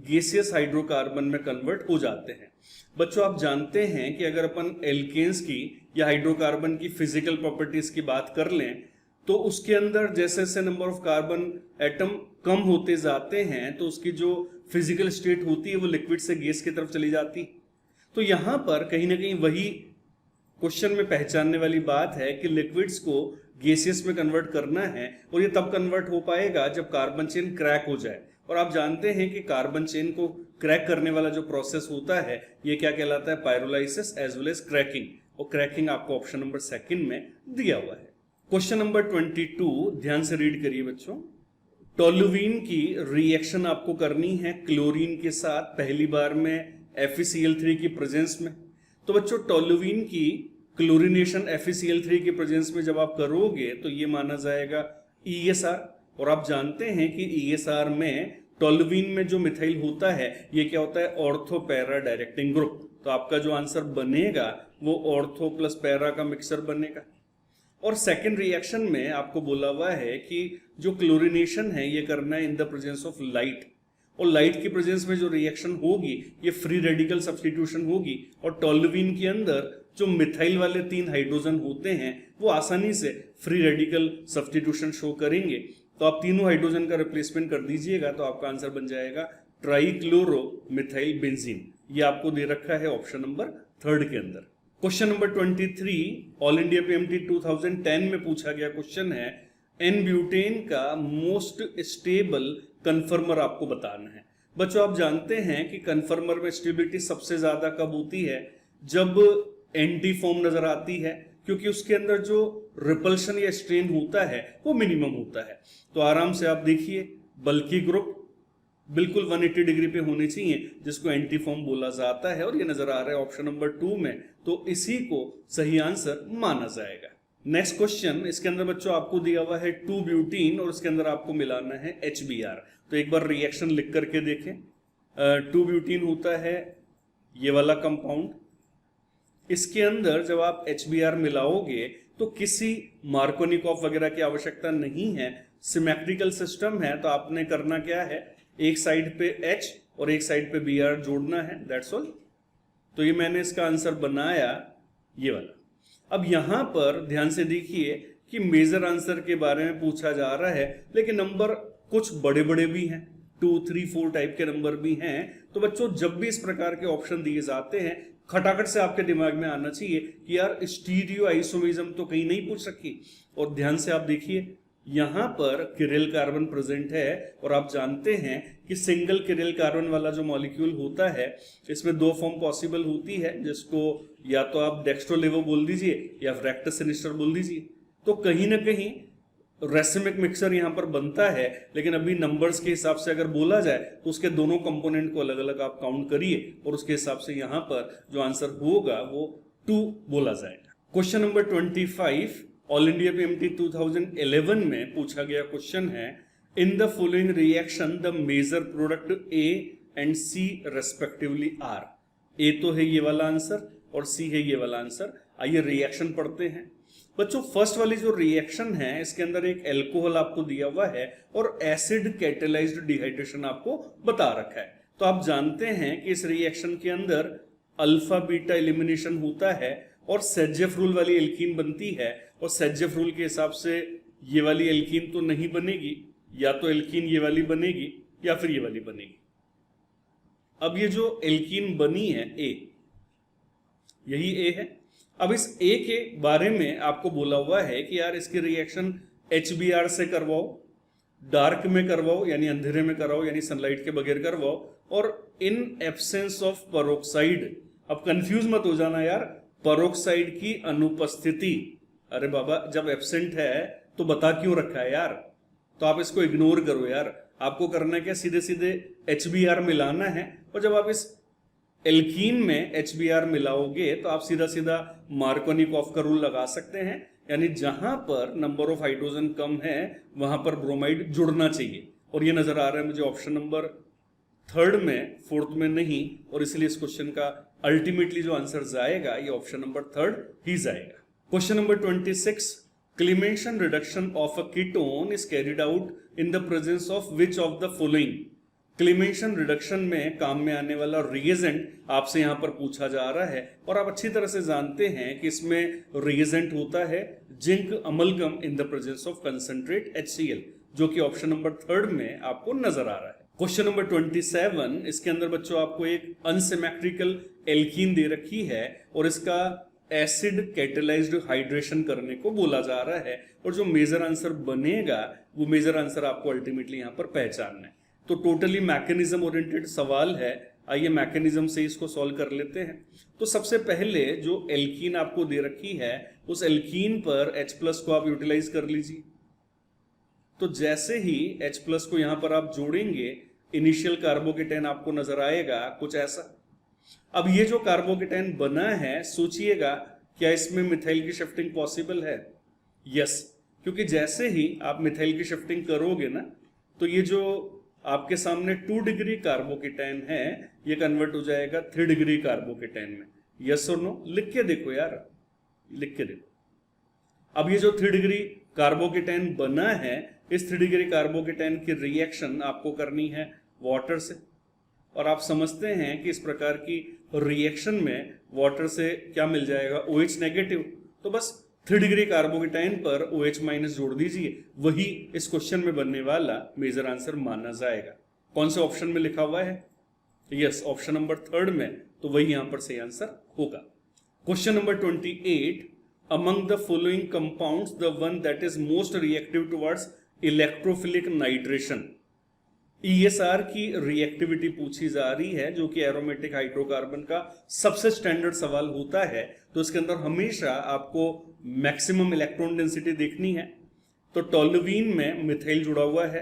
[SPEAKER 1] गैसियस हाइड्रोकार्बन में कन्वर्ट हो जाते हैं। बच्चों आप जानते हैं कि अगर अपन एल्केन्स की या हाइड्रोकार्बन की फिजिकल प्रॉपर्टीज की बात कर लें, तो उसके अंदर जैसे जैसे नंबर ऑफ कार्बन एटम कम होते जाते हैं तो उसकी जो फिजिकल स्टेट होती है वो लिक्विड से गैस की तरफ चली जाती है। तो यहां पर कहीं ना कहीं वही क्वेश्चन में पहचानने वाली बात है कि लिक्विड्स को गैसियस में कन्वर्ट करना है, और ये तब कन्वर्ट हो पाएगा जब कार्बन चेन क्रैक हो जाए। और आप जानते हैं कि कार्बन चेन को क्रैक करने वाला जो प्रोसेस होता है ये क्या कहलाता है, pyrolysis as well as cracking, और क्रैकिंग आपको ऑप्शन नंबर 2 में दिया हुआ है। क्वेश्चन नंबर 22, ध्यान से रीड करिए बच्चों। टोल्यूवीन की रिएक्शन आपको करनी है क्लोरीन के साथ, पहली बार में FeCl3 की प्रेजेंस में। तो बच्चों टोल्यूवीन की क्लोरीनेशन FeCl3 की प्रेजेंस में जब आप करोगे तो ये माना जाएगा ESR, और आप जानते हैं कि ESR में टोल्यूवीन में जो मिथाइल होता है ये क्या होता है, ऑर्थो पैरा डायरेक्टिंग ग्रुप। तो आपका जो आंसर बनेगा वो ऑर्थो प्लस पैरा का मिक्सर बनेगा। और सेकेंड रिएक्शन में आपको बोला हुआ है कि जो क्लोरीनेशन है ये करना है in the presence of light, और लाइट की प्रेजेंस में जो रिएक्शन होगी ये फ्री रेडिकल सब्स्टिट्यूशन होगी, और टोल्यूवीन के अंदर जो मिथाइल वाले 3 हाइड्रोजन होते हैं वो आसानी से फ्री रेडिकल सब्स्टिट्यूशन शो करेंगे। तो आप तीनों हाइड्रोजन का रिप्लेसमेंट कर दीजिएगा तो आपका आंसर बन जाएगा ट्राइक्लोरो मिथाइल बेंजीन। ये आपको दे रखा है ऑप्शन नंबर 3 के अंदर। Question number 23, all India PMT 2010 में पूछा गया क्वेश्चन है, N-ब्यूटेन का मोस्ट स्टेबल कन्फर्मर आपको बताना है। बच्चों आप जानते हैं कि कन्फर्मर में स्टेबिलिटी सबसे ज्यादा कब होती है, जब एंटी फॉर्म नजर आती है, क्योंकि उसके अंदर जो रिपल्शन या स्ट्रेन होता है वो मिनिमम होता है। तो आराम से आप देखिए, बल्कि ग्रुप बिल्कुल 180 डिग्री पे होने चाहिए जिसको एंटी फॉर्म बोला जाता है, और ये नजर आ रहा है ऑप्शन नंबर 2 में, तो इसी को सही आंसर माना जाएगा। नेक्स्ट क्वेश्चन, इसके अंदर बच्चों आपको दिया हुआ है 2-ब्यूटीन और इसके अंदर आपको मिलाना है HBr। तो एक बार रिएक्शन लिख करके देखें। 2-ब्यूटीन होता है ये वाला कंपाउंड, इसके अंदर जब आप HBr मिलाओगे तो किसी मार्कोनिकॉफ वगैरह की आवश्यकता नहीं है, सिमेट्रिकल सिस्टम है। तो आपने करना क्या है, एक साइड पे H और एक साइड पे Br जोड़ना है, दैट्स ऑल। तो ये मैंने इसका आंसर बनाया ये वाला। अब यहां पर ध्यान से देखिए कि मेजर आंसर के बारे में पूछा जा रहा है, लेकिन नंबर कुछ बड़े बड़े भी हैं, 2, 3, 4 टाइप के नंबर भी हैं। तो बच्चों जब भी इस प्रकार के ऑप्शन दिए जाते हैं खटाखट से आपके दिमाग में आना चाहिए कि यार स्टीरियो आइसोमेरिज्म तो कहीं नहीं पूछ सकी। और ध्यान से आप देखिए यहां पर किरिल कार्बन प्रेजेंट है, और आप जानते हैं कि सिंगल किरिल कार्बन वाला जो मॉलिक्यूल होता है इसमें 2 फॉर्म पॉसिबल होती है, जिसको या तो आप डेक्स्ट्रोलेवो बोल दीजिए या रेक्टस सिनिस्टर बोल दीजिए। तो कहीं ना कहीं रेसिमिक मिक्सर यहां पर बनता है, लेकिन अभी नंबर्स के हिसाब से अगर बोला जाए तो उसके दोनों कंपोनेंट को अलग अलग आप काउंट करिए, और उसके हिसाब से यहां पर जो आंसर होगा वो 2 बोला जाएगा। Question number 25, all India PMT 2011 में पूछा गया क्वेश्चन है, in the following reaction the major product A and C respectively are. A तो है ये वाला आंसर और C है ये वाला आंसर। आइए रिएक्शन पढ़ते हैं। बच्चों फर्स्ट वाली जो रिएक्शन है इसके अंदर एक एल्कोहल आपको दिया हुआ है और एसिड कैटेलाइज्ड डिहाइड्रेशन आपको बता रखा है। तो आप जानते हैं कि इस रिएक्शन के अंदर अल्फा बीटा एलिमिनेशन होता है और सेजेफ रूल वाली एल्कीन बनती है, और सेजेफ रूल के हिसाब से ये वाली एल्कीन तो नहीं बनेगी, या तो एल्कीन ये वाली बनेगी या फिर ये वाली बनेगी। अब ये जो एल्कीन बनी है ए, यही ए है। अब इस ए के बारे में आपको बोला हुआ है कि यार इसकी रिएक्शन HBr से करवाओ, डार्क में करवाओ यानी अंधेरे में कराओ यानी सनलाइट के बगैर करवाओ, और इन एब्सेंस ऑफ परोक्साइड। अब कंफ्यूज मत हो जाना यार, परोक्साइड की अनुपस्थिति। अरे बाबा जब एब्सेंट है तो बता क्यों रखा है यार, तो आप इसको इग्नोर करो यार। आपको करना क्या, सीधे सीधे HBr मिलाना है, और जब आप इस एल्कीन में HBr मिलाओगे तो आप सीधा सीधा मार्कोनिकॉफ का रूल लगा सकते हैं, यानी जहां पर नंबर ऑफ हाइड्रोजन कम है वहां पर ब्रोमाइड जुड़ना चाहिए। और ये नजर आ रहा है मुझे ऑप्शन नंबर 3 में, 4th में नहीं, और इसलिए इस क्वेश्चन का अल्टीमेटली जो आंसर जाएगा ये ऑप्शन नंबर 3 ही जाएगा। Question number 26, Clemmensen reduction of a ketone is carried out in the presence of which of the following. Clemmensen reduction में काम में आने वाला रिएजेंट आपसे यहां पर पूछा जा रहा है, और आप अच्छी तरह से जानते हैं कि इसमें रिएजेंट होता है zinc amalgam in the presence of concentrate HCl, जो कि ऑप्शन नंबर 3 में आपको नजर आ रहा है। क्वेश्चन नंबर 27, इसके अंदर बच्चों आपको एक अनसिमेट्रिकल एल्कीन दे रखी है और इसका एसिड कैटेलाइज्ड हाइड्रेशन करने को बोला जा रहा है, और जो मेजर आंसर बनेगा वो मेजर आंसर आपको अल्टीमेटली यहां पर पहचानना है। तो टोटली मैकेनिज्म ओरिएंटेड सवाल है, आइए मैकेनिज्म से इसको सॉल्व कर लेते हैं। तो सबसे पहले जो एल्कीन आपको दे रखी है उस एल्कीन पर H+ को आप यूटिलाइज कर लीजिए। तो जैसे ही H+ को यहां पर आप जोड़ेंगे इनिशियल कार्बोकेटाइन आपको नजर आएगा कुछ ऐसा। अब ये जो कार्बोकेटाइन बना है, सोचिएगा क्या इसमें मिथाइल की शिफ्टिंग पॉसिबल है? यस, क्योंकि जैसे ही आप मिथाइल की शिफ्टिंग करोगे ना, तो ये जो आपके सामने 2 डिग्री कार्बोकेटाइन है ये कन्वर्ट हो जाएगा 3 डिग्री कार्बोकेटाइन में। यस और नो? लिख के देखो यार, लिख के देखो। अब ये जो 3 डिग्री कार्बोकेटाइन बना है, इस 3 डिग्री कार्बोकेटाइन की रिएक्शन आपको करनी है वाटर से, और आप समझते हैं कि इस प्रकार की रिएक्शन में वाटर से क्या मिल जाएगा, OH नेगेटिव। तो बस 3 डिग्री कार्बोकेटाइन पर OH- जोड़ दीजिए, वही इस क्वेश्चन में बनने वाला मेजर आंसर माना जाएगा। कौन से ऑप्शन में लिखा हुआ है? यस, ऑप्शन नंबर 3 में, तो वही यहां पर सही आंसर होगा। Question number 28, among the following compounds the one that is most reactive towards electrophilic nitration. ESR की रिएक्टिविटी पूछी जा रही है, जो कि एरोमेटिक हाइड्रोकार्बन का सबसे स्टैंडर्ड सवाल होता है। तो इसके अंदर हमेशा आपको मैक्सिमम इलेक्ट्रॉन डेंसिटी देखनी है। तो टोल्यूवीन में मिथाइल जुड़ा हुआ है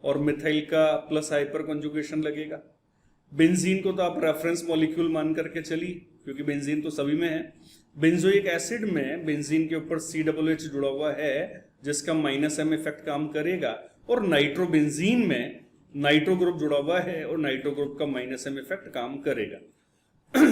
[SPEAKER 1] और मिथाइल का प्लस हाइपर कंजुगेशन लगेगा। बेंजीन को तो आप रेफरेंस मॉलिक्यूल मान करके चलिए, क्योंकि बेंजीन तो सभी में है। बेंजोइक एसिड में बेंजीन के ऊपर COOH जुड़ा हुआ है जिसका -M इफेक्ट काम करेगा, और नाइट्रोबेंजीन में नाइट्रो ग्रुप जुड़ा हुआ है और नाइट्रो ग्रुप का -M इफेक्ट काम करेगा।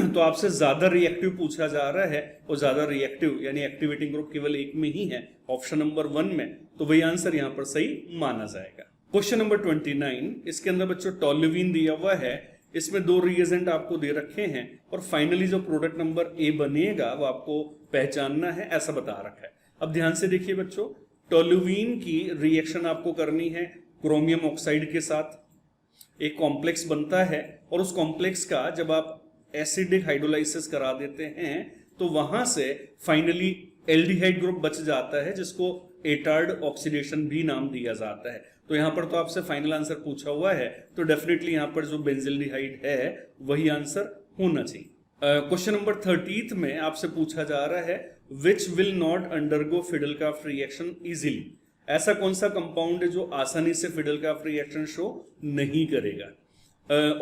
[SPEAKER 1] तो आपसे ज्यादा रिएक्टिव पूछा जा रहा है, और ज्यादा रिएक्टिव यानी एक्टिवेटिंग ग्रुप केवल एक में ही है, ऑप्शन नंबर 1 में, तो वही आंसर यहां पर सही माना जाएगा। क्वेश्चन नंबर 29, इसके अंदर बच्चों टोल्यूवीन दिया हुआ है, इसमें 2 रिएजेंट आपको दे रखे हैं, और फाइनली जो प्रोडक्ट नंबर A बनेगा वो आपको पहचानना है, ऐसा बता रखा है। अब ध्यान से देखिए बच्चों, टोल्यूवीन की रिएक्शन आपको करनी है क्रोमियम ऑक्साइड के साथ। एक कॉम्प्लेक्स बनता है, और उस कॉम्प्लेक्स का जब आप एसिडिक हाइड्रोलाइसिस करा देते हैं तो वहां से फाइनली एल्डिहाइड ग्रुप बच जाता है, जिसको एटार्ड ऑक्सीडेशन भी नाम दिया जाता है। तो यहां पर तो आपसे फाइनल आंसर पूछा हुआ है, तो डेफिनेटली यहां पर जो बेंजिल्डिहाइड है वही आंसर होना चाहिए। क्वेश्चन नंबर 30 में आपसे पूछा जा रहा है which will not undergo Friedel Crafts reaction easily. ऐसा कौन सा कंपाउंड है जो आसानी से फिडेलक्राफ्ट रिएक्शन शो नहीं करेगा?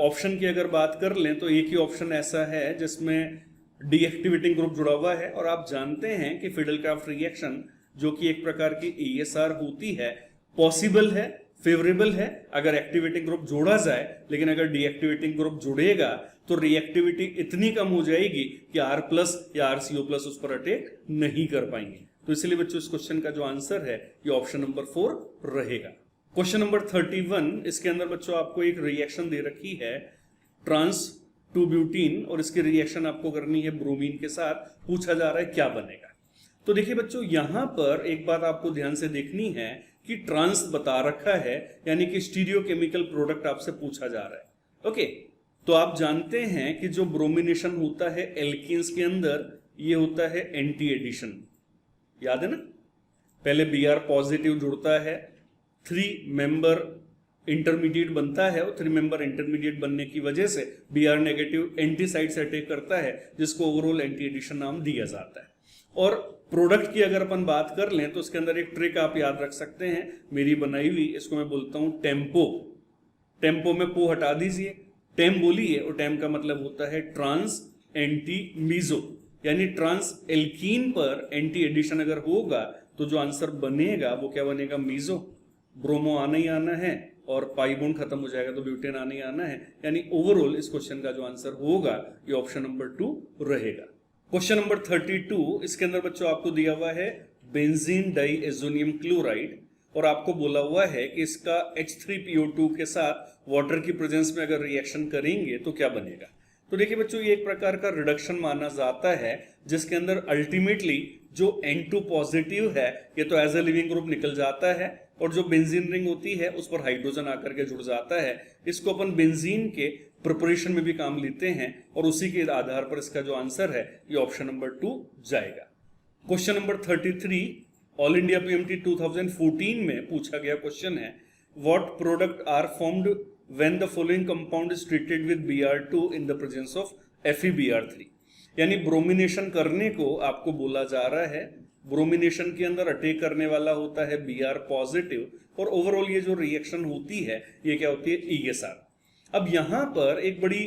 [SPEAKER 1] ऑप्शन की अगर बात कर लें तो एक ही ऑप्शन ऐसा है जिसमें डीएक्टिवेटिंग ग्रुप जुड़ा हुआ है, और आप जानते हैं कि फिडेलक्राफ्ट रिएक्शन जो कि एक प्रकार की ESR होती है, पॉसिबल है, फेवरेबल है अगर एक्टिवेटिंग ग्रुप जोड़ा जाए, लेकिन अगर डीएक्टिवेटिंग ग्रुप जुड़ेगा तो रिएक्टिविटी इतनी कम हो जाएगी कि R प्लस या RCO+ उस पर अटैक नहीं कर पाएंगे। तो इसलिए बच्चों इस क्वेश्चन का जो आंसर है ये ऑप्शन नंबर 4 रहेगा। क्वेश्चन नंबर 31, इसके अंदर बच्चों आपको एक रिएक्शन दे रखी है ट्रांस 2-ब्यूटीन और इसकी रिएक्शन आपको करनी है ब्रोमीन के साथ। पूछा जा रहा है क्या बनेगा। तो देखिए बच्चों यहां पर एक बात आपको ध्यान से देखनी है कि ट्रांस बता रखा है, यानी कि स्टीरियोकेमिकल प्रोडक्ट आपसे पूछा जा रहा है। ओके, तो आप जानते हैं कि जो ब्रोमिनेशन होता है एल्कीन्स के अंदर ये होता है एंटी एडिशन, याद है ना। पहले Br पॉजिटिव जुड़ता है, 3 मेंबर इंटरमीडिएट बनता है और 3 मेंबर इंटरमीडिएट बनने की वजह से Br नेगेटिव एंटी साइड से अटैक करता है, जिसको ओवरऑल एंटी एडिशन नाम दिया जाता है। और प्रोडक्ट की अगर अपन बात कर लें तो उसके अंदर एक ट्रिक आप याद रख सकते हैं, मेरी बनाई हुई, इसको मैं बोलता हूं टेम्पो। टेम्पो में पो हटा दीजिए, टेम बोलिए, और टेम का मतलब होता है ट्रांस एंटी मीजो, यानी ट्रांस एल्कीन पर एंटी एडिशन अगर होगा तो जो आंसर बनेगा वो क्या बनेगा, मीजो। ब्रोमो आना ही आना है और पाई बॉन्ड खत्म हो जाएगा तो ब्यूटेन आना ही आना है, यानी ओवरऑल इस क्वेश्चन का जो आंसर होगा ये ऑप्शन नंबर 2 रहेगा। क्वेश्चन नंबर 32, इसके अंदर बच्चों आपको दिया हुआ है बेंजीन डाइएजोनियम क्लोराइड और आपको बोला हुआ है कि इसका H3PO2 के साथ वाटर की प्रेजेंस में अगर रिएक्शन करेंगे तो क्या बनेगा। तो देखिए बच्चों ये एक प्रकार का रिडक्शन माना जाता है, जिसके अंदर अल्टीमेटली जो N2 पॉजिटिव है ये तो एज ए लिविंग ग्रुप निकल जाता है और जो बेंजीन रिंग होती है उस पर हाइड्रोजन आकर के जुड़ जाता है। इसको अपन बेंजीन के प्रिपरेशन में भी काम लेते हैं और उसी के आधार पर इसका जो आंसर है ये ऑप्शन नंबर 2 जाएगा। Question number 33, all India PMT 2014 में पूछा गया क्वेश्चन है, what product are formed when the following compound is treated with Br2 in the presence of FeBr3। यानी ब्रोमिनेशन करने को आपको बोला जा रहा है, ब्रोमिनेशन के अंदर अटैक करने वाला होता है Br पॉजिटिव और ओवरऑल ये जो रिएक्शन होती है ये क्या होती है, ESR। अब यहां पर एक बड़ी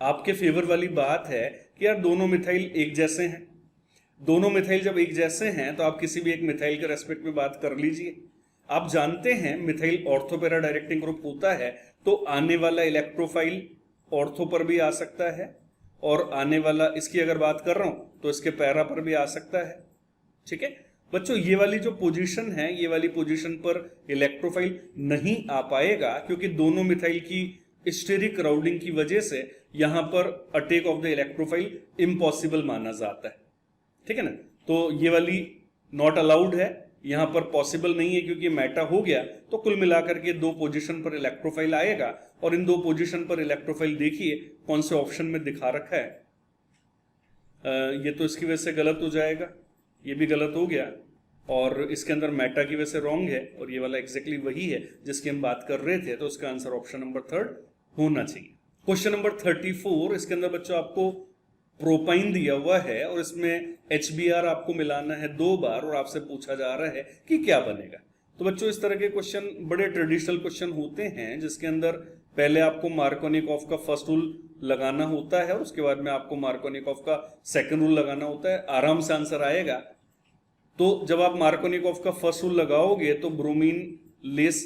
[SPEAKER 1] आपके फेवर वाली बात है कि यार दोनों मिथाइल एक जैसे हैं। दोनों मिथाइल जब एक जैसे हैं तो आप किसी भी एक मिथाइल के रेस्पेक्ट में बात कर लीजिए। आप जानते हैं methyl ortho para directing group होता है, तो आने वाला इलेक्ट्रोफाइल ऑर्थो पर भी आ सकता है और आने वाला, इसकी अगर बात कर रहा हूं तो इसके पैरा पर भी आ सकता है। ठीक है बच्चों, ये वाली जो पोजीशन है ये वाली पोजीशन पर इलेक्ट्रोफाइल नहीं आ पाएगा क्योंकि दोनों मिथाइल की स्टेरिक क्राउडिंग की वजह से यहां पर attack of the electrophile impossible माना जाता है। ठीक है ना, तो ये वाली नॉट अलाउड है, यहां पर पॉसिबल नहीं है क्योंकि मेटा हो गया तो कुल मिलाकर के 2 पोजीशन पर इलेक्ट्रोफाइल आएगा और इन 2 पोजीशन पर इलेक्ट्रोफाइल देखिए कौन से ऑप्शन में दिखा रखा है। ये तो इसकी वजह से गलत हो जाएगा, ये भी गलत हो गया और इसके अंदर मेटा की वजह से रॉन्ग है और ये वाला एग्जैक्टली वही है जिसकी हम बात कर रहे थे, तो इसका आंसर ऑप्शन नंबर 3 होना चाहिए। क्वेश्चन नंबर 34, इसके अंदर बच्चों आपको प्रोपाइन दिया हुआ है और इसमें HBr आपको मिलाना है 2 बार और आपसे पूछा जा रहा है कि क्या बनेगा। तो बच्चों इस तरह के क्वेश्चन बड़े ट्रेडिशनल क्वेश्चन होते हैं जिसके अंदर पहले आपको मार्कोनिकॉफ का फर्स्ट रूल लगाना होता है और उसके बाद में आपको मार्कोनिकॉफ का सेकंड रूल लगाना होता है, आराम से आंसर आएगा। तो जब आप मार्कोनिकॉफ का फर्स्ट रूल लगाओगे तो bromine less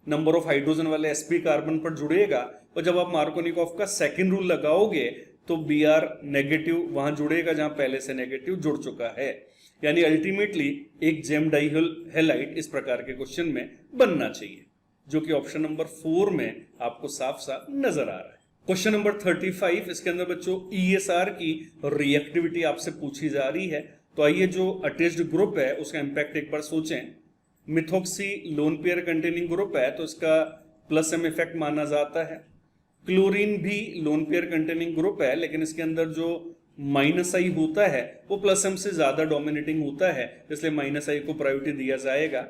[SPEAKER 1] number of hydrogen वाले sp कार्बन पर जुड़ेगा और जब आप मार्कोनिकॉफ का सेकंड रूल लगाओगे तो Br नेगेटिव वहां जुड़ेगा जहां पहले से नेगेटिव जुड़ चुका है, यानी अल्टीमेटली एक जेम डाइहेलाइड इस प्रकार के क्वेश्चन में बनना चाहिए, जो कि ऑप्शन नंबर 4 में आपको साफ साफ नजर आ रहा है। क्वेश्चन नंबर 35, इसके अंदर बच्चों ESR की रिएक्टिविटी आपसे पूछी जा रही है। तो आइए जो अटैच्ड ग्रुप है उसका इंपैक्ट एक बार सोचें। Methoxy lone pair containing group है तो इसका +M इफेक्ट माना जाता है। क्लोरीन भी लोन पेयर कंटेनिंग ग्रुप है लेकिन इसके अंदर जो -I होता है वो +M से ज्यादा डोमिनेटिंग होता है, इसलिए -I को प्रायोरिटी दिया जाएगा।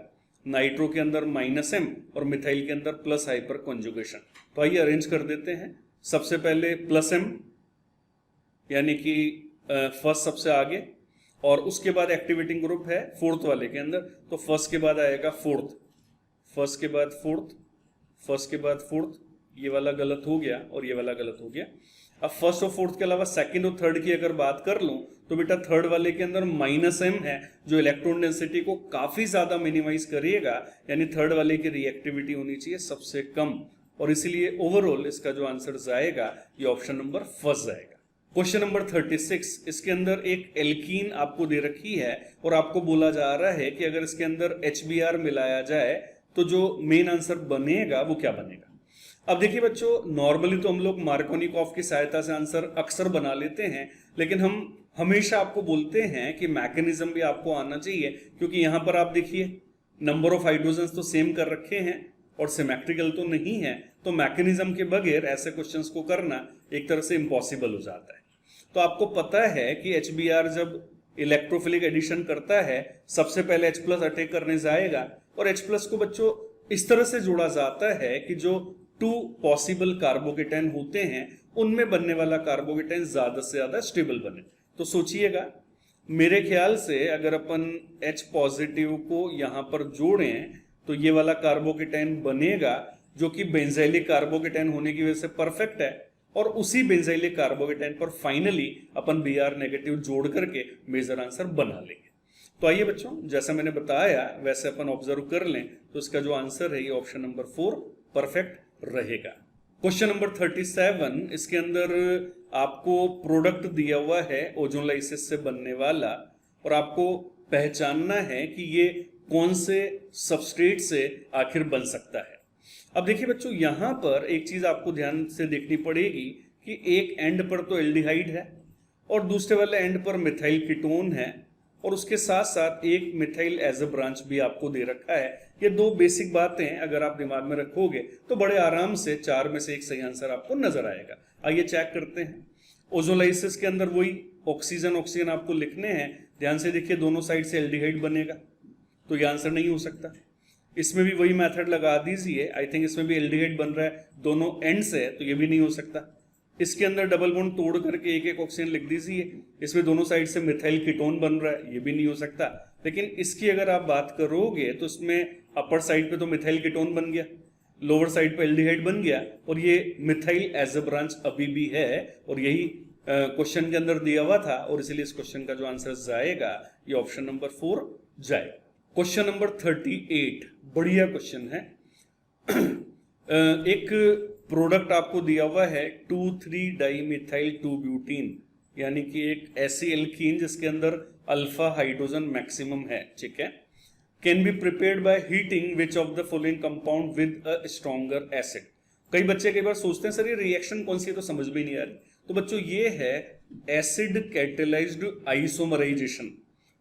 [SPEAKER 1] नाइट्रो के अंदर -M और मिथाइल के अंदर +I पर कॉन्जुगेशन। तो आइए अरेंज कर देते हैं। सबसे पहले +M यानी कि फर्स्ट सबसे आगे और उसके बाद एक्टिवेटिंग ग्रुप है 4th वाले के अंदर, तो फर्स्ट के बाद आएगा 4th, फर्स्ट के बाद 4th, फर्स्ट के बाद 4th। ये वाला गलत हो गया और ये वाला गलत हो गया। अब फर्स्ट और 4th के अलावा सेकंड और थर्ड की अगर बात कर लूं तो बेटा थर्ड वाले के अंदर -M है जो इलेक्ट्रॉन डेंसिटी को काफी ज्यादा मिनिमाइज करेगा, यानी थर्ड वाले की रिएक्टिविटी होनी चाहिए सबसे कम और इसीलिए ओवरऑल इसका जो आंसर जाएगा ये ऑप्शन नंबर फर्स्ट जाएगा। क्वेश्चन नंबर 36, इसके अंदर एक एल्कीन आपको दे रखी है और आपको बोला जा रहा है कि अगर इसके अंदर HBr मिलाया जाए तो जो मेन आंसर बनेगा वो क्या बनेगा। अब देखिए बच्चों, नॉर्मली तो हम लोग मार्कोनिकॉफ की सहायता से आंसर अक्सर बना लेते हैं, लेकिन हम हमेशा आपको बोलते हैं कि मैकेनिज्म भी आपको आना चाहिए, क्योंकि यहां पर आप देखिए नंबर ऑफ हाइड्रोजन्स तो सेम कर रखे हैं और सिमेट्रिकल तो नहीं है, तो मैकेनिज्म के बगैर ऐसे क्वेश्चंस को करना एक तरह से इम्पॉसिबल हो जाता है। तो आपको पता है कि HBr जब इलेक्ट्रोफिलिक एडिशन करता है सबसे पहले H+ अटैक करने जाएगा, और H+ को बच्चों इस तरह से जोड़ा जाता है कि जो 2 पॉसिबल कार्बोकेटाइन होते हैं उनमें बनने वाला कार्बोकेटाइन ज्यादा से ज्यादा स्टेबल बने। तो सोचिएगा, मेरे ख्याल से अगर अपन H पॉजिटिव को यहां पर जोड़ें तो ये वाला कार्बोकेटाइन बनेगा जो कि बेंजाइलिक कार्बोकेटाइन होने की वजह से परफेक्ट है, और उसी बेंजाइलिक कार्बोकेटाइन पर फाइनली अपन Br नेगेटिव जोड़ करके मेजर आंसर बना लेंगे। तो आइए बच्चों, जैसा मैंने बताया वैसे अपन ऑब्जर्व कर लें, तो इसका जो आंसर है ये ऑप्शन नंबर 4 परफेक्ट रहेगा। क्वेश्चन नंबर 37, इसके अंदर आपको प्रोडक्ट दिया हुआ है ओजोनलाइसिस से बनने वाला, और आपको पहचानना है कि ये कौन से सबस्ट्रेट से आखिर बन सकता है। अब देखिए बच्चों, यहां पर एक चीज आपको ध्यान से देखनी पड़ेगी कि एक एंड पर तो एल्डिहाइड है और दूसरे वाले एंड पर मिथाइल कीटोन है, और उसके साथ साथ एक मिथाइल एज अ ब्रांच भी आपको दे रखा है। ये 2 बेसिक बातें अगर आप दिमाग में रखोगे तो बड़े आराम से 4 में से एक सही आंसर आपको नजर आएगा। आइए चेक करते हैं। ओजोलाइसिस के अंदर वही ऑक्सीजन ऑक्सीजन आपको लिखने हैं। ध्यान से देखिए, दोनों साइड से एल्डिहाइड बनेगा, तो यह आंसर नहीं हो सकता। इसमें भी वही मेथड लगा दीजिए, आई थिंक इसमें भी एल्डिहाइड बन रहा है दोनों एंड से, तो ये भी नहीं हो सकता। इसके अंदर डबल बॉन्ड तोड़ करके एक एक ऑक्सीजन लिख दीजिए, इसमें दोनों साइड से मिथाइल कीटोन बन रहा है, ये भी नहीं हो सकता। लेकिन इसकी अगर आप बात करोगे तो इसमें अपर साइड पे तो मिथाइल कीटोन बन गया, लोअर साइड पे एल्डिहाइड बन गया, और ये मिथाइल एज अ ब्रांच अभी भी है, और यही क्वेश्चन के अंदर दिया हुआ था, और इसलिए इस क्वेश्चन का जो आंसर जाएगा ये ऑप्शन नंबर 4 जाएगा। क्वेश्चन नंबर 38, बढ़िया क्वेश्चन है। एक प्रोडक्ट आपको दिया हुआ है 2,3-डाइमिथाइल 2-ब्यूटीन, यानी कि एक ऐसी एल्कीन जिसके अंदर अल्फा हाइड्रोजन मैक्सिमम है, ठीक है। Can be prepared by heating which of the following compound with a stronger acid. कई बच्चे कई बार सोचते हैं सर ये रिएक्शन कौन सी है, तो समझ में नहीं आ रही। तो बच्चों ये है एसिड कैटेलाइज्ड आइसोमराइजेशन,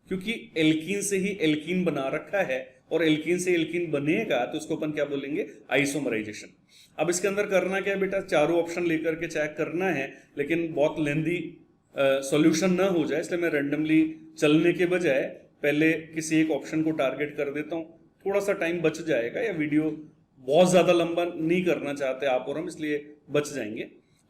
[SPEAKER 1] क्योंकि एल्कीन से ही एल्कीन बना रखा है, और एल्कीन से एल्कीन बनेगा तो इसको अपन क्या बोलेंगे, आइसोमराइजेशन। अब इसके अंदर करना क्या है बेटा, चारों ऑप्शन लेकर के चेक करना है, लेकिन बहुत लेंदी सॉल्यूशन ना हो जाए, इसलिए मैं रैंडमली चलने के बजाय पहले किसी एक ऑप्शन को टारगेट कर देता हूँ। थोड़ा सा टाइम बच जाएगा, या वीडियो बहुत ज्यादा लंबा नहीं करना चाहते आप और हम, इसलिए बच जाएंगे।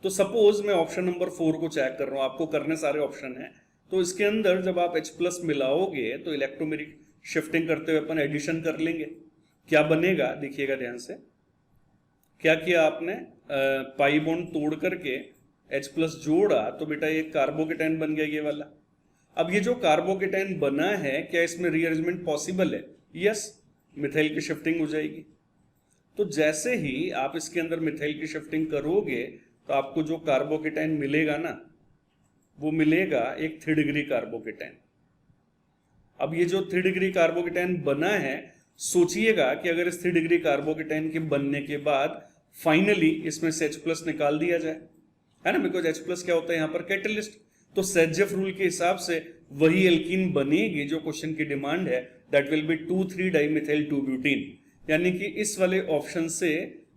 [SPEAKER 1] तो सपोज मैं ऑप्शन नंबर 4 को चेक कर रहा हूँ, आपको करने सारे ऑप्शन हैं। तो इसके अंदर जब आप H+ मिलाओगे तो इलेक्ट्रोमेरिक शिफ्टिंग करते हुए अपन एडिशन कर लेंगे। क्या बनेगा देखिएगा ध्यान से, क्या किया आपने, पाई बॉन्ड तोड़ करके H+ जोड़ा तो बेटा ये कार्बोकेटाइन बन गया ये वाला। अब ये जो कार्बोकेटाइन बना है, क्या इसमें रीअरेंजमेंट पॉसिबल है? यस, मिथाइल की शिफ्टिंग हो जाएगी। तो जैसे ही आप इसके अंदर मिथाइल की शिफ्टिंग करोगे तो आपको जो कार्बोकेटाइन मिलेगा ना, वो मिलेगा एक 3 डिग्री कार्बोकेटाइन। अब ये जो 3 डिग्री कार्बोकेटाइन बना है, सोचिएगा कि अगर इस 3 डिग्री कार्बोकेटाइन के बनने के बाद फाइनली इसमें से H+ निकाल दिया जाए, है ना, बिकॉज H+ क्या होता है यहाँ पर, कैटलिस्ट। तो सेजेफ रूल के हिसाब से वही एल्कीन बनेगी जो क्वेश्चन की डिमांड है, दैट विल बी 2,3-डाइमिथाइल 2-ब्यूटीन। यानी कि इस वाले ऑप्शन से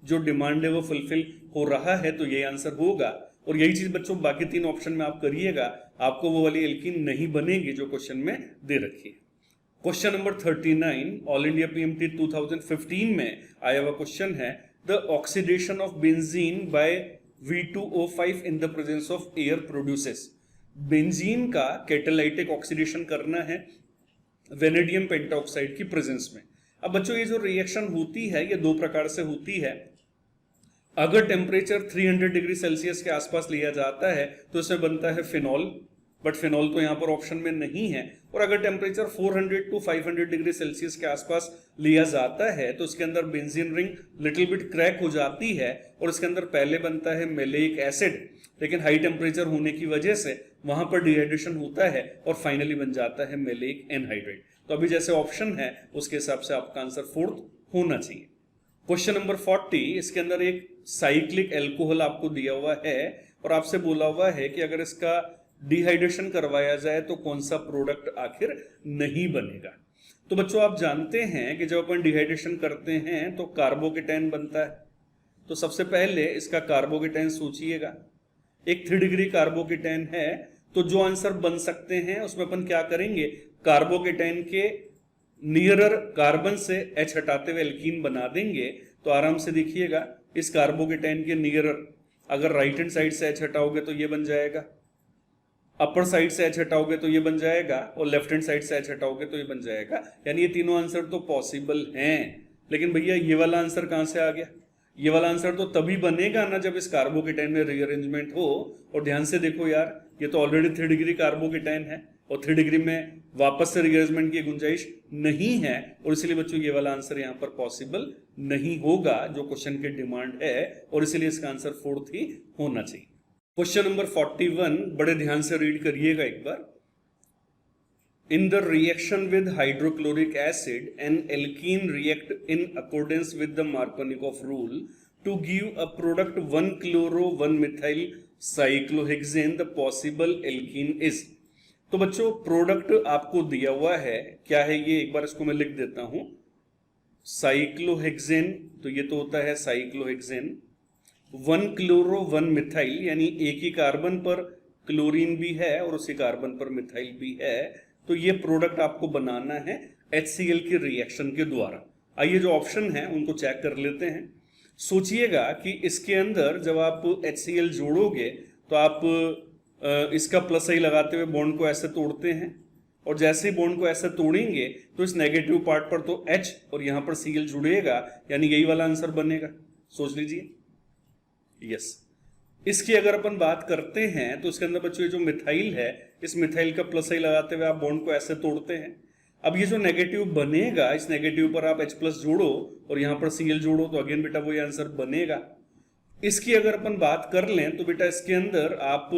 [SPEAKER 1] जो डिमांड है वो फुलफिल हो रहा है, तो ये आंसर होगा। और यही चीज बच्चों बाकी 3 ऑप्शन में आप करिएगा, आपको वो वाली एल्कीन नहीं बनेगी जो क्वेश्चन में दे रखी है। Question number 39, all India PMT 2015 में आया हुआ क्वेश्चन है, the oxidation of benzene by V2O5 in the presence of air produces. Benzene का कैटालाइटिक ऑक्सीडेशन करना है वेनेडियम पेंटाऑक्साइड की प्रेजेंस में। अब बच्चों ये जो रिएक्शन होती है ये 2 प्रकार से होती है। अगर टेम्परेचर 300 डिग्री सेल्सियस के आसपास लिया जाता है तो इसमें बनता है फिनॉल, बट फिनॉल तो यहाँ पर ऑप्शन में नहीं है, और अगर टेम्परेचर 400 टू 500 डिग्री सेल्सियस के आसपास लिया जाता है तो इसके अंदर benzene ring little bit crack हो जाती है और इसके अंदर पहले बनता है मेलेइक एसिड, लेकिन हाई टेम्परेचर होने की वजह से वहां पर डिहाइड्रेशन होता है और फाइनली बन जाता है मेलेइक एनहाइड्रेट। तो अभी जैसे ऑप्शन है उसके हिसाब से आपका आंसर फोर्थ होना चाहिए। क्वेश्चन नंबर 40, इसके अंदर एक साइक्लिक एल्कोहल आपको दिया हुआ है और आपसे बोला हुआ है कि अगर इसका डिहाइड्रेशन करवाया जाए तो कौन सा प्रोडक्ट आखिर नहीं बनेगा। तो बच्चों आप जानते हैं कि जब अपन डिहाइड्रेशन करते हैं तो कार्बोकेटाइन बनता है। तो सबसे पहले इसका कार्बोकेटाइन सोचिएगा, एक 3 डिग्री कार्बोकेटाइन है, तो जो आंसर बन सकते हैं उसमें अपन क्या करेंगे, कार्बोकेटाइन के नियरर कार्बन से H हटाते हुए एल्कीन बना देंगे। तो आराम से देखिएगा, इस कार्बोकेटाइन के नियरर अगर राइट हैंड साइड से H हटाओगे तो ये बन जाएगा, अपर साइड से H हटाओगे तो ये बन जाएगा और लेफ्ट हैंड साइड से H हटाओगे तो ये बन जाएगा। यानी ये तीनों आंसर तो पॉसिबल हैं, लेकिन भैया ये वाला आंसर कहां से आ गया? ये वाला आंसर तो तभी बनेगा ना जब इस कार्बोकेटाइन में रीअरेंजमेंट हो। और ध्यान से देखो यार, ये तो ऑलरेडी 3 डिग्री कार्बोकेटाइन है और 3 डिग्री में वापस से रीअरेंजमेंट की गुंजाइश नहीं है, और इसलिए बच्चों ये वाला आंसर यहाँ पर पॉसिबल नहीं होगा जो क्वेश्चन की डिमांड है, और इसलिए इसका आंसर फोर्थ ही होना चाहिए। क्वेश्चन नंबर 41 बड़े ध्यान से रीड करिएगा एक बार। In the reaction with hydrochloric acid, an alkene react in accordance with the Markovnikov rule to give a product 1-chloro-1-methyl cyclohexane. The possible alkene is. तो बच्चों प्रोडक्ट आपको दिया हुआ है, क्या है ये, एक बार इसको मैं लिख देता हूं, साइक्लोहेक्सेन। तो ये तो होता है साइक्लोहेक्सेन। 1-chloro-1-methyl यानी एक ही कार्बन पर क्लोरीन भी है और उसी कार्बन पर मिथाइल भी है। तो ये प्रोडक्ट आपको बनाना है HCl के रिएक्शन के द्वारा। आइए जो ऑप्शन है उनको चेक कर लेते हैं। सोचिएगा कि इसके अंदर जब आप HCl जोड़ोगे तो आप इसका प्लस आई लगाते हुए बॉन्ड को ऐसे तोड़ते हैं, और जैसे ही बॉन्ड को ऐसे तोड़ेंगे तो इस नेगेटिव पार्ट पर तो H और यहां पर Cl जुड़ेगा, यानी यही वाला आंसर बनेगा। सोच लीजिए, यस। इसकी अगर अपन बात करते हैं तो इसके अंदर बच्चों ये जो मिथाइल है, इस मिथाइल का प्लस आई लगाते हुए आप बॉन्ड को ऐसे तोड़ते हैं। अब ये जो नेगेटिव बनेगा, इस नेगेटिव पर आप H प्लस जोड़ो और यहां पर Cl जोड़ो, तो अगेन बेटा वो आंसर बनेगा। इसकी अगर अपन बात कर लें तो बेटा इसके अंदर आप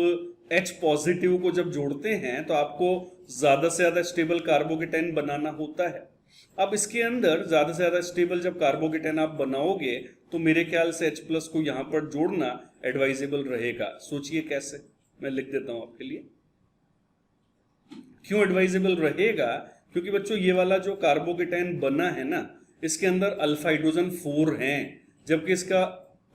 [SPEAKER 1] H पॉजिटिव को जब जोड़ते हैं तो आपको ज्यादा से ज्यादा स्टेबल कार्बोकेटाइन बनाना होता है। अब इसके अंदर ज्यादा से ज्यादा स्टेबल जब कार्बोकेटाइन आप बनाओगे तो मेरे ख्याल से H प्लस को यहां पर जोड़ना एडवाइजेबल रहेगा। सोचिए कैसे, मैं लिख देता हूं आपके लिए। क्यों एडवाइजेबल रहेगा? क्योंकि बच्चों ये वाला जो कार्बोकेटाइन बना है ना, इसके अंदर अल्फा हाइड्रोजन 4 हैं, जबकि इसका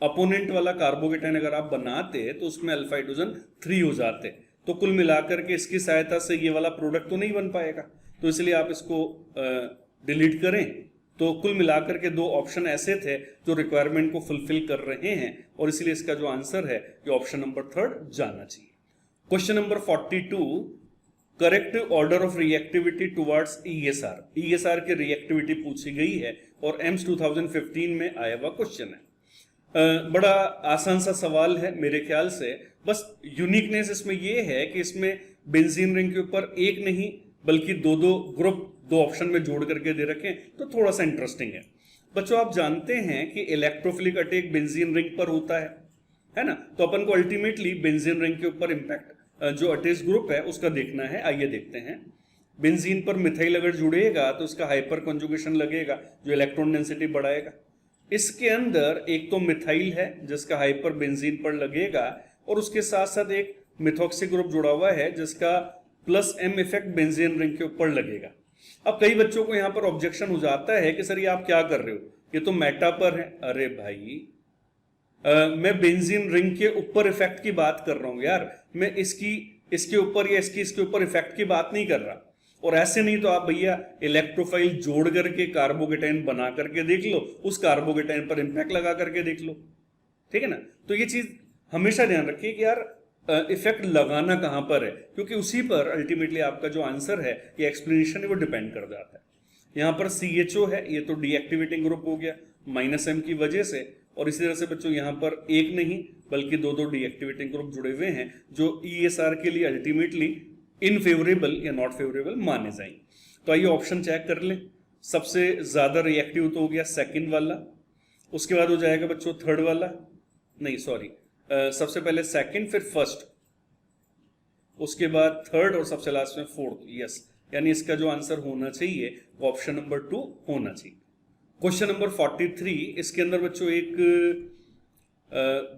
[SPEAKER 1] अपोनेंट वाला कार्बोकेटाइन अगर आप बनाते तो उसमें अल्फा हाइड्रोजन 3 हो जाते। तो कुल मिलाकर के इसकी सहायता से ये वाला प्रोडक्ट तो नहीं बन पाएगा, तो इसलिए आप इसको डिलीट करें। तो कुल मिलाकर के 2 ऑप्शन ऐसे थे जो रिक्वायरमेंट को फुलफिल कर रहे हैं, और इसलिए इसका जो आंसर है ये ऑप्शन नंबर 3 जाना चाहिए। Question number 42, correct order of reactivity towards ESR। ESR की रिएक्टिविटी पूछी गई है और एम्स 2015 में आया हुआ क्वेश्चन है। बड़ा आसान सा सवाल है मेरे ख्याल से, बस यूनिकनेस इसमें ये है कि इसमें बेंजीन रिंग के ऊपर एक नहीं बल्कि 2 ग्रुप 2 ऑप्शन में जोड़ करके दे रखे हैं, तो थोड़ा सा इंटरेस्टिंग है। बच्चों आप जानते हैं कि इलेक्ट्रोफिलिक अटैक बेंजीन रिंग पर होता है ना, तो अपन को अल्टीमेटली बेंजीन रिंग के ऊपर इंपैक्ट जो अटैच ग्रुप है उसका देखना है। आइए देखते हैं। बेंजीन पर मिथाइल अगर जुड़ेगा तो उसका हाइपर कॉन्जुगेशन लगेगा जो इलेक्ट्रॉन डेंसिटी बढ़ाएगा। इसके अंदर एक तो मिथाइल है जिसका हाइपर बेंजीन पर लगेगा, और उसके साथ साथ एक मिथॉक्सी ग्रुप जुड़ा हुआ है जिसका plus M effect benzene ring के ऊपर लगेगा। अब कई बच्चों को यहां पर ऑब्जेक्शन हो जाता है कि सर ये आप क्या कर रहे हो, ये तो मेटा पर है। अरे भाई मैं बेंजीन रिंग के ऊपर इफेक्ट की बात कर रहा हूं यार, मैं इसके ऊपर या इसके ऊपर इफेक्ट की बात नहीं कर रहा। और ऐसे नहीं तो आप भैया इलेक्ट्रोफाइल जोड़ करके कार्बोकेटाइन बना करके देख लो, उस कार्बोकेटाइन पर इंपैक्ट लगा करके देख लो, ठीक है ना। तो ये चीज हमेशा ध्यान रखिए कि यार इफेक्ट लगाना कहां पर है, क्योंकि उसी पर अल्टीमेटली आपका जो आंसर है ये एक्सप्लेनेशन है वो डिपेंड कर जाता है। यहां पर CHO है, ये तो डीएक्टिवेटिंग ग्रुप हो गया -M की वजह से, और इसी तरह से बच्चों यहां पर एक नहीं बल्कि 2 डीएक्टिवेटिंग ग्रुप जुड़े हुए हैं जो ESR के लिए अल्टीमेटली इनफेवरेबल या नॉट फेवरेबल माने जाएंगे। तो आइए ऑप्शन चेक कर लें। सबसे ज्यादा रिएक्टिव तो हो गया सेकंड वाला, उसके बाद हो जाएगा बच्चों थर्ड वाला, नहीं सॉरी, सबसे पहले सेकंड फिर फर्स्ट, उसके बाद थर्ड और सबसे लास्ट में फोर्थ। यस, यानी इसका जो आंसर होना चाहिए वो ऑप्शन नंबर 2 होना चाहिए। क्वेश्चन नंबर 43, इसके अंदर बच्चों एक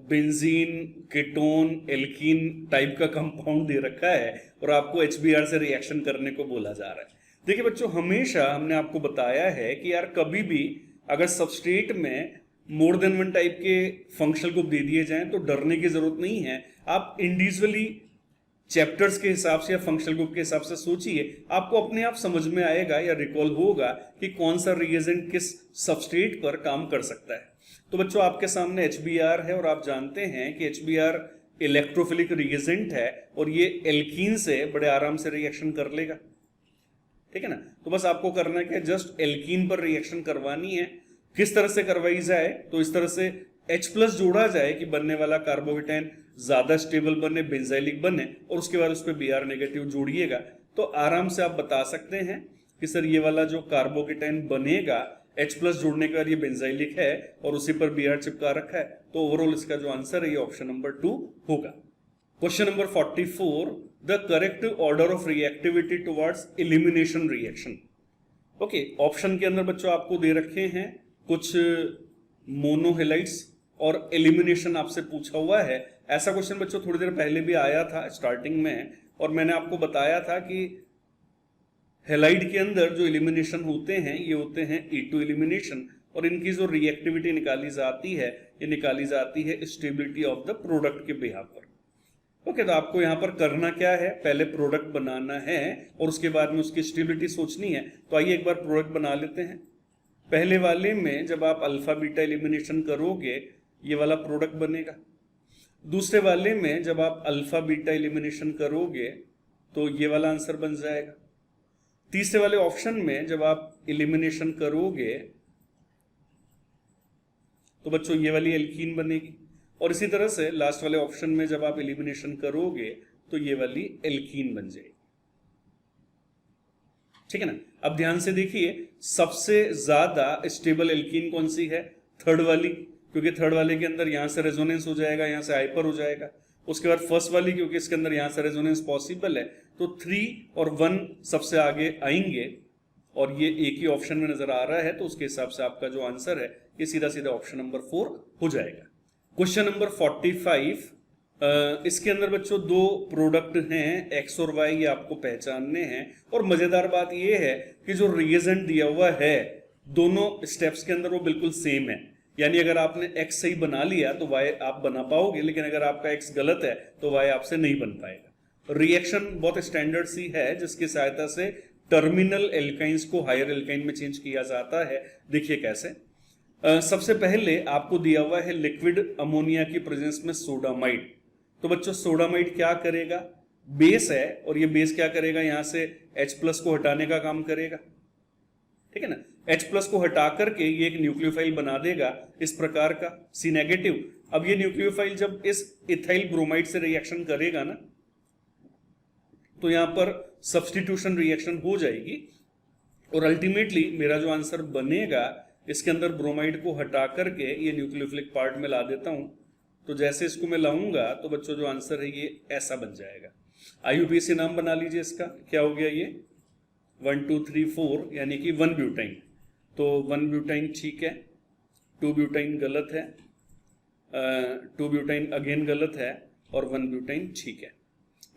[SPEAKER 1] बेंजीन, कीटोन, एल्कीन टाइप का कंपाउंड दे रखा है और आपको HBr से रिएक्शन करने को बोला जा रहा है। देखिए बच्चों, हमेशा हमने आपको बताया है कि यार कभी भी अगर सबस्ट्रेट में मोर देन वन टाइप के फंक्शनल ग्रुप दे दिए जाएं तो डरने की जरूरत नहीं है। आप इंडिविजुअली चैप्टर्स के हिसाब से या फंक्शनल ग्रुप के हिसाब से सोचिए, आपको अपने आप समझ में आएगा या रिकॉल होगा कि कौन सा रिएजेंट किस सबस्ट्रेट पर काम कर सकता है। तो बच्चों आपके सामने HBr है और आप जानते हैं कि HBr इलेक्ट्रोफिलिक रिएजेंट है और ये एल्कीन से बड़े आराम से रिएक्शन कर लेगा, ठीक है ना। तो बस आपको करना है कि जस्ट एल्कीन पर रिएक्शन करवानी है। किस तरह से करवाई जाए, तो इस तरह से H+ जोड़ा जाए कि बनने वाला कार्बोकेटाइन ज्यादा स्टेबल बने, बेंजाइलिक बने, और उसके बाद उस पर Br नेगेटिव जोड़िएगा तो आराम से आप बता सकते हैं कि सर ये वाला जो कार्बोकेटाइन बनेगा H+ जोड़ने के बाद ये बेंजाइलिक है और उसी पर Br चिपका रखा है। तो ओवरऑल इसका जो आंसर है ये ऑप्शन नंबर 2 होगा। Question number 44, the correct order of reactivity towards elimination reaction. Okay, option के अंदर बच्चों आपको दे रखे हैं कुछ मोनोहेलाइड्स और एलिमिनेशन आपसे पूछा हुआ है। ऐसा क्वेश्चन बच्चों थोड़ी देर पहले भी आया था स्टार्टिंग में, और मैंने आपको बताया था कि हेलाइड के अंदर जो एलिमिनेशन होते हैं ये होते हैं E2 एलिमिनेशन, और इनकी जो रिएक्टिविटी निकाली जाती है ये निकाली जाती है स्टेबिलिटी ऑफ द प्रोडक्ट के बिहाफ पर। ओके, तो आपको यहाँ पर करना क्या है, पहले प्रोडक्ट बनाना है और उसके बाद में उसकी स्टेबिलिटी सोचनी है। तो आइए एक बार प्रोडक्ट बना लेते हैं। पहले वाले में जब आप अल्फा बीटा एलिमिनेशन करोगे ये वाला प्रोडक्ट बनेगा। दूसरे वाले में जब आप अल्फा बीटा एलिमिनेशन करोगे तो ये वाला आंसर बन जाएगा। तीसरे वाले ऑप्शन में जब आप एलिमिनेशन करोगे तो बच्चों ये वाली एल्कीन बनेगी, और इसी तरह से लास्ट वाले ऑप्शन में जब आप एलिमिनेशन करोगे तो ये वाली एल्कीन बन जाएगी, ठीक है ना। अब ध्यान से देखिए, सबसे ज्यादा स्टेबल एल्कीन कौन सी है, थर्ड वाली, क्योंकि थर्ड वाले के अंदर यहां से रेजोनेंस हो जाएगा, यहां से हाइपर हो जाएगा। उसके बाद फर्स्ट वाली, क्योंकि इसके अंदर यहां से रेजोनेंस पॉसिबल है, तो 3 और 1 सबसे आगे आएंगे, और ये एक ही ऑप्शन में नजर आ रहा है, तो उसके हिसाब से आपका जो आंसर है ये सीधा सीधा ऑप्शन नंबर 4 हो जाएगा। क्वेश्चन नंबर 45, इसके अंदर बच्चों 2 प्रोडक्ट हैं X और Y, ये आपको पहचानने हैं। और मजेदार बात ये है कि जो रिएजेंट दिया हुआ है दोनों स्टेप्स के अंदर वो बिल्कुल सेम है, यानी अगर आपने X सही बना लिया तो Y आप बना पाओगे, लेकिन अगर आपका X गलत है तो Y आपसे नहीं बन पाएगा। रिएक्शन बहुत स्टैंडर्ड सी है जिसकी सहायता से टर्मिनल एल्काइंस को हायर एल्काइन में चेंज किया जाता है। देखिए कैसे। सबसे पहले आपको दिया हुआ है लिक्विड अमोनिया की प्रेजेंस में सोडामाइड। तो बच्चों सोडामाइड क्या करेगा, बेस है, और ये बेस क्या करेगा, यहां से H+ को हटाने का काम करेगा, ठीक है ना। H+ को हटा करके ये एक न्यूक्लियोफाइल बना देगा इस प्रकार का C-। अब ये न्यूक्लियोफाइल जब इस इथाइल ब्रोमाइड से रिएक्शन करेगा ना, तो यहां पर सब्स्टिट्यूशन रिएक्शन हो जाएगी, और अल्टीमेटली मेरा जो आंसर बनेगा, इसके अंदर ब्रोमाइड को हटा करके ये न्यूक्लियोफिलिक पार्ट में ला देता हूं। तो जैसे इसको मैं लाऊंगा तो बच्चों जो आंसर है ये ऐसा बन जाएगा। IUPAC नाम बना लीजिए इसका, क्या हो गया ये 1 2 3 4, यानी कि 1 ब्यूटाइन। तो 1 ब्यूटाइन ठीक है, 2 ब्यूटाइन गलत है, 2 ब्यूटाइन अगेन गलत है, और 1 ब्यूटाइन ठीक है।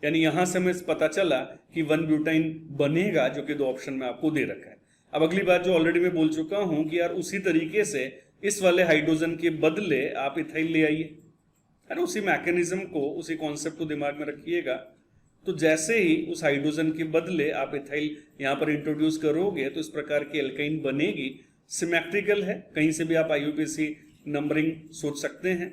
[SPEAKER 1] यानी यहां से हमें पता चला कि 1 ब्यूटाइन बनेगा, जो कि 2 ऑप्शन में आपको दे रखा है। अब अगली बात जो ऑलरेडी मैं बोल चुका हूं कि यार उसी तरीके से इस वाले हाइड्रोजन के बदले आप इथाइल ले आइए, है ना। उसी मैकेनिज्म को, उसी कॉन्सेप्ट को दिमाग में रखिएगा। तो जैसे ही उस हाइड्रोजन के बदले आप इथाइल यहां पर इंट्रोड्यूस करोगे तो इस प्रकार की एल्काइन बनेगी। सिमेट्रिकल है, कहीं से भी आप IUPAC नंबरिंग सोच सकते हैं।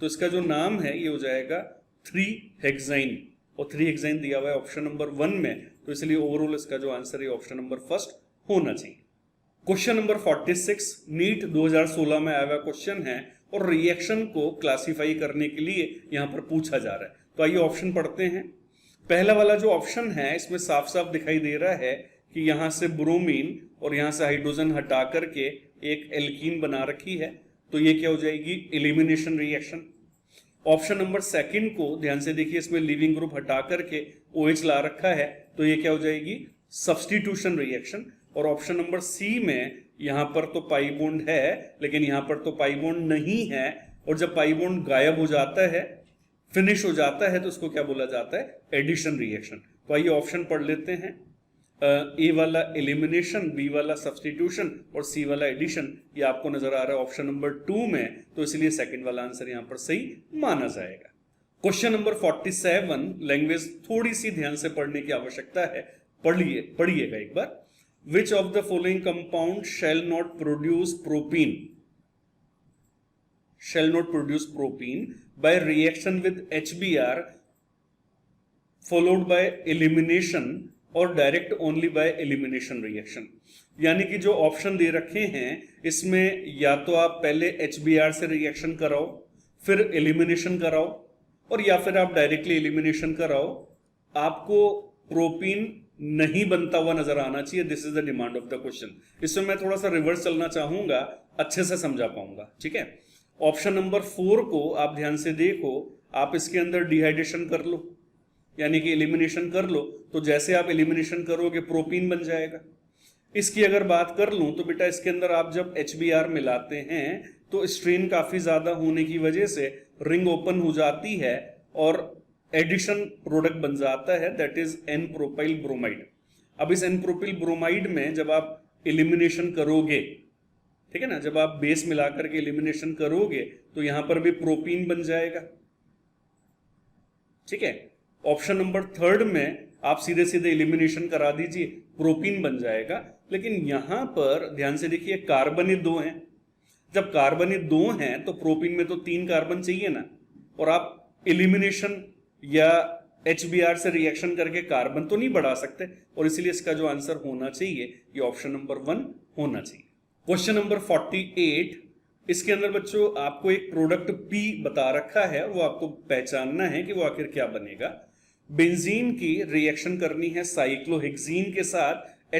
[SPEAKER 1] तो इसका जो नाम है ये हो जाएगा 3-हेक्साइन, और 3-हेक्साइन दिया हुआ है ऑप्शन नंबर 1 में, तो इसलिए ओवरऑल इसका जो आंसर है ऑप्शन नंबर 1 होना चाहिए। क्वेश्चन नंबर 46 नीट 2016 में आया हुआ क्वेश्चन है, और रिएक्शन को क्लासिफाई करने के लिए यहां पर पूछा जा रहा है। तो आइए ऑप्शन पढ़ते हैं। पहला वाला जो ऑप्शन है इसमें साफ साफ दिखाई दे रहा है कि यहां से ब्रोमीन और यहां से हाइड्रोजन हटा करके एक एल्कीन बना रखी है, तो ये क्या हो जाएगी, elimination reaction. Option number second को ध्यान से देखिए, इसमें लिविंग ग्रुप हटा करके OH ला रखा है, तो ये क्या हो जाएगी, सब्स्टिट्यूशन रिएक्शन। और ऑप्शन नंबर सी में यहां पर तो पाई बॉन्ड है लेकिन यहां पर तो पाई बॉन्ड नहीं है, और जब पाई बॉन्ड गायब हो जाता है, फिनिश हो जाता है, तो उसको क्या बोला जाता है, एडिशन रिएक्शन। तो आइए ऑप्शन पढ़ लेते हैं। ए वाला एलिमिनेशन, बी वाला सब्स्टिट्यूशन और सी वाला एडिशन, ये आपको नजर आ रहा है ऑप्शन नंबर 2 में, तो इसलिए सेकंड वाला आंसर यहां पर सही माना जाएगा। क्वेश्चन नंबर 47, लैंग्वेज थोड़ी सी ध्यान से पढ़ने की आवश्यकता है, पढ़िएगा एक बार। Which of the following compound shall not produce propene, shall not produce propene by reaction with HBr followed by elimination or direct only by elimination reaction। यानी कि जो ऑप्शन दे रखे हैं इसमें या तो आप पहले HBr से रिएक्शन कराओ फिर एलिमिनेशन कराओ, और या फिर आप डायरेक्टली एलिमिनेशन कराओ, आपको प्रोपीन नहीं बनता हुआ नजर आना चाहिए। This is the demand of the question. इसमें मैं थोड़ा सा रिवर्स चलना चाहूंगा, अच्छे से समझा पाऊंगा, ठीक है। ऑप्शन नंबर 4 को आप ध्यान से देखो, आप इसके अंदर डिहाइड्रेशन कर लो, यानी कि एलिमिनेशन कर लो, तो जैसे आप एलिमिनेशन करोगे प्रोपीन बन जाएगा। इसकी अगर बात कर लूं तो बेटा इसके अंदर आप जब HBr मिलाते हैं तो स्ट्रेन काफी ज्यादा होने की वजह से रिंग ओपन हो जाती है और एडिशन प्रोडक्ट बन जाता है, that is an propyl bromide. अब इस एन प्रोपाइल ब्रोमाइड में जब आप एलिमिनेशन करोगे, ठीक है ना, जब आप बेस मिलाकर के एलिमिनेशन करोगे तो यहां पर भी प्रोपीन बन जाएगा, ठीक है। ऑप्शन नंबर 3 में आप सीधे सीधे एलिमिनेशन करा दीजिए, प्रोपीन बन जाएगा। लेकिन यहां पर ध्यान से देखिए, कार्बन ही 2 हैं, जब कार्बन ही 2 हैं तो प्रोपीन में तो 3 कार्बन चाहिए ना, और आप एलिमिनेशन या HBr से रिएक्शन करके कार्बन तो नहीं बढ़ा सकते, और इसलिए इसका जो आंसर होना चाहिए ये ऑप्शन नंबर 1 होना चाहिए। क्वेश्चन नंबर 48, इसके अंदर बच्चों आपको एक प्रोडक्ट P बता रखा है, वो आपको पहचानना है कि वो आखिर क्या बनेगा। बेंजीन की रिएक्शन करनी है साइक्लोहेक्सीन के साथ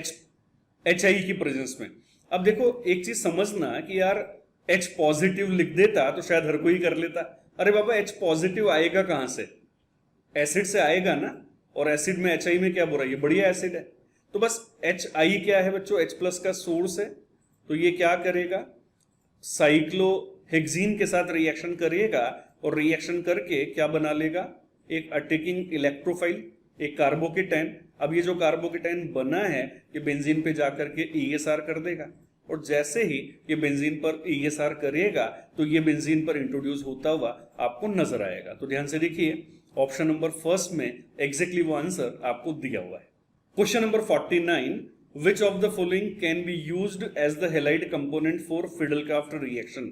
[SPEAKER 1] HI की प्रेजेंस में। अब देखो एक चीज समझना कि यार H पॉजिटिव लिख देता तो शायद हर कोई कर लेता। अरे बाबा H पॉजिटिव आएगा कहां से, एसिड से आएगा ना, और एसिड में HI में क्या बुराई है, बढ़िया एसिड है। तो बस HI क्या है बच्चों, H+ का सोर्स है, तो ये क्या करेगा, साइक्लोहेक्सीन के साथ रिएक्शन करेगा और रिएक्शन करके क्या बना लेगा, एक अटैकिंग इलेक्ट्रोफाइल, एक कार्बोकेटाइन। अब ये जो कार्बोकेटाइन बना है ये बेंजीन पे जाकर के ESR कर देगा, और जैसे ही ये बेंजीन पर ESR करेगा तो ये बेंजीन पर इंट्रोड्यूस होता हुआ आपको नजर आएगा। तो ध्यान से देखिए, ऑप्शन नंबर 1 में एग्जैक्टली वो आंसर आपको दिया हुआ है। Question number 49, which of the following can be used as the halide component for Fidelkraft reaction?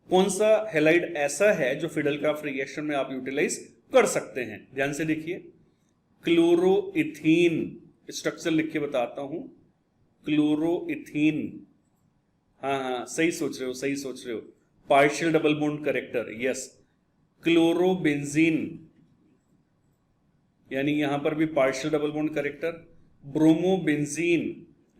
[SPEAKER 1] कौन सा हेलाइड ऐसा है जो फिडेलक्राफ्ट रिएक्शन में आप यूटिलाइज कर सकते हैं। ध्यान से देखिए, क्लोरोइथीन, स्ट्रक्चर लिख के बताता हूं, क्लोरोइथीन, हाँ सही सोच रहे हो, partial double bond character, yes. Chlorobenzene, यानी यहां पर भी partial double bond character. Bromobenzene,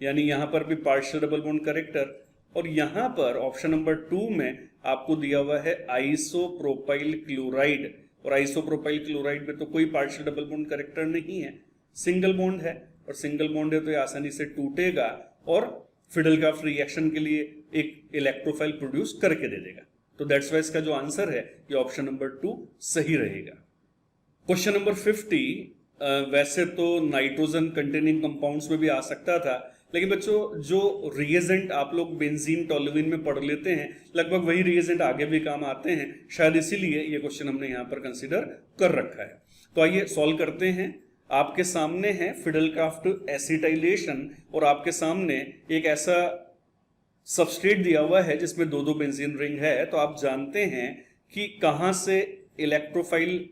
[SPEAKER 1] यानी यहां पर भी पार्शियल डबल बॉन्ड करेक्टर। और यहां पर ऑप्शन नंबर 2 में आपको दिया हुआ है आइसोप्रोपाइल क्लोराइड, और आइसोप्रोपाइल क्लोराइड में तो कोई पार्शियल डबल बॉन्ड करेक्टर नहीं है, सिंगल बॉन्ड है, और सिंगल बॉन्ड है तो ये आसानी से टूटेगा और फिडेलक्राफ्ट रिएक्शन के लिए एक इलेक्ट्रोफाइल प्रोड्यूस करके दे देगा। तो दैट्स वाई इसका जो आंसर है ये ऑप्शन नंबर 2 सही रहेगा। क्वेश्चन नंबर 50, वैसे तो नाइट्रोजन कंटेनिंग कंपाउंड्स में भी आ सकता था, लेकिन बच्चों जो रिएजेंट आप लोग बेंजीन टोल्यूइन में पढ़ लेते हैं लगभग वही रिएजेंट आगे भी काम आते हैं, शायद इसीलिए ये क्वेश्चन हमने यहाँ पर कंसीडर कर रखा है। तो आइए सॉल्व करते हैं। आपके सामने है फिडेलक्राफ्ट एसिटाइलेशन, और आपके सामने एक ऐसा सबस्ट्रेट दिया हुआ है जिसमें 2-2 बेंजीन रिंग है। तो आप जानते हैं कि कहां से इलेक्ट्रोफाइल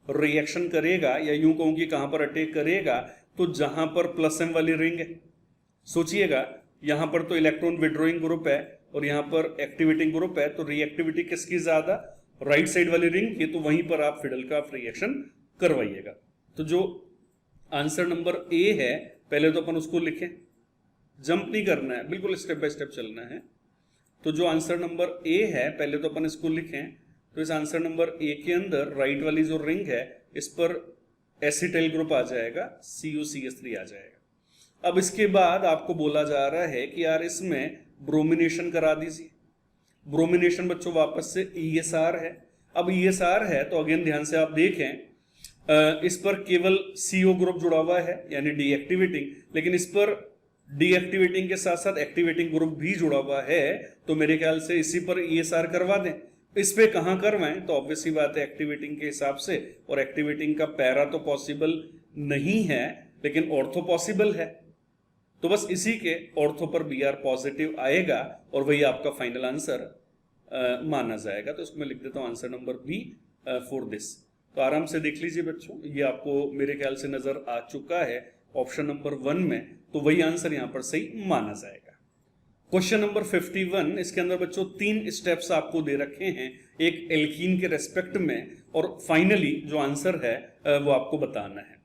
[SPEAKER 1] रिएक्शन करेगा, या यूं कहूं कि कहां पर अटैक करेगा, तो जहां पर +M वाली रिंग है। सोचिएगा, यहां पर तो इलेक्ट्रॉन विड्रॉइंग ग्रुप है और यहां पर एक्टिवेटिंग ग्रुप है, तो रिएक्टिविटी किसकी ज्यादा, राइट साइड वाली रिंग की, तो वहीं पर आप फिडेलक्राफ्ट रिएक्शन करवाइएगा। तो जो आंसर नंबर ए है, पहले तो अपन उसको लिखें, जंप नहीं करना है, बिल्कुल स्टेप बाय स्टेप चलना है। तो जो आंसर नंबर ए है पहले तो अपन इसको लिखें, तो इस आंसर नंबर ए के अंदर राइट वाली जो रिंग है इस पर एसिटाइल ग्रुप आ जाएगा, CuCH3 आ जाएगा। अब इसके बाद आपको बोला जा रहा है कि यार इसमें ब्रोमिनेशन करा दीजिए। ब्रोमिनेशन बच्चों वापस से ESR है। अब ESR है तो अगेन ध्यान से आप देखें, इस पर केवल CO ग्रुप जुड़ा हुआ है यानी डीएक्टिवेटिंग, लेकिन इस पर डीएक्टिवेटिंग के साथ साथ एक्टिवेटिंग ग्रुप भी जुड़ा हुआ है, तो मेरे ख्याल से इसी पर ESR करवा दें। इस पे कहां करवाएं, तो ऑब्वियसली बात है एक्टिवेटिंग के हिसाब से, और एक्टिवेटिंग का पैरा तो पॉसिबल नहीं है लेकिन ऑर्थो पॉसिबल है, तो बस इसी के ऑर्थो पर Br पॉजिटिव आएगा और वही आपका फाइनल आंसर माना जाएगा। तो इसको मैं लिख देता हूं answer number B for this. तो आराम से देख लीजिए बच्चों, ये आपको मेरे ख्याल से नजर आ चुका है ऑप्शन नंबर 1 में, तो वही आंसर यहां पर सही माना जाएगा। क्वेश्चन नंबर 51, इसके अंदर बच्चों 3 स्टेप्स आपको दे रखे हैं एक एल्कीन के रेस्पेक्ट में, और फाइनली जो आंसर है वो आपको बताना है।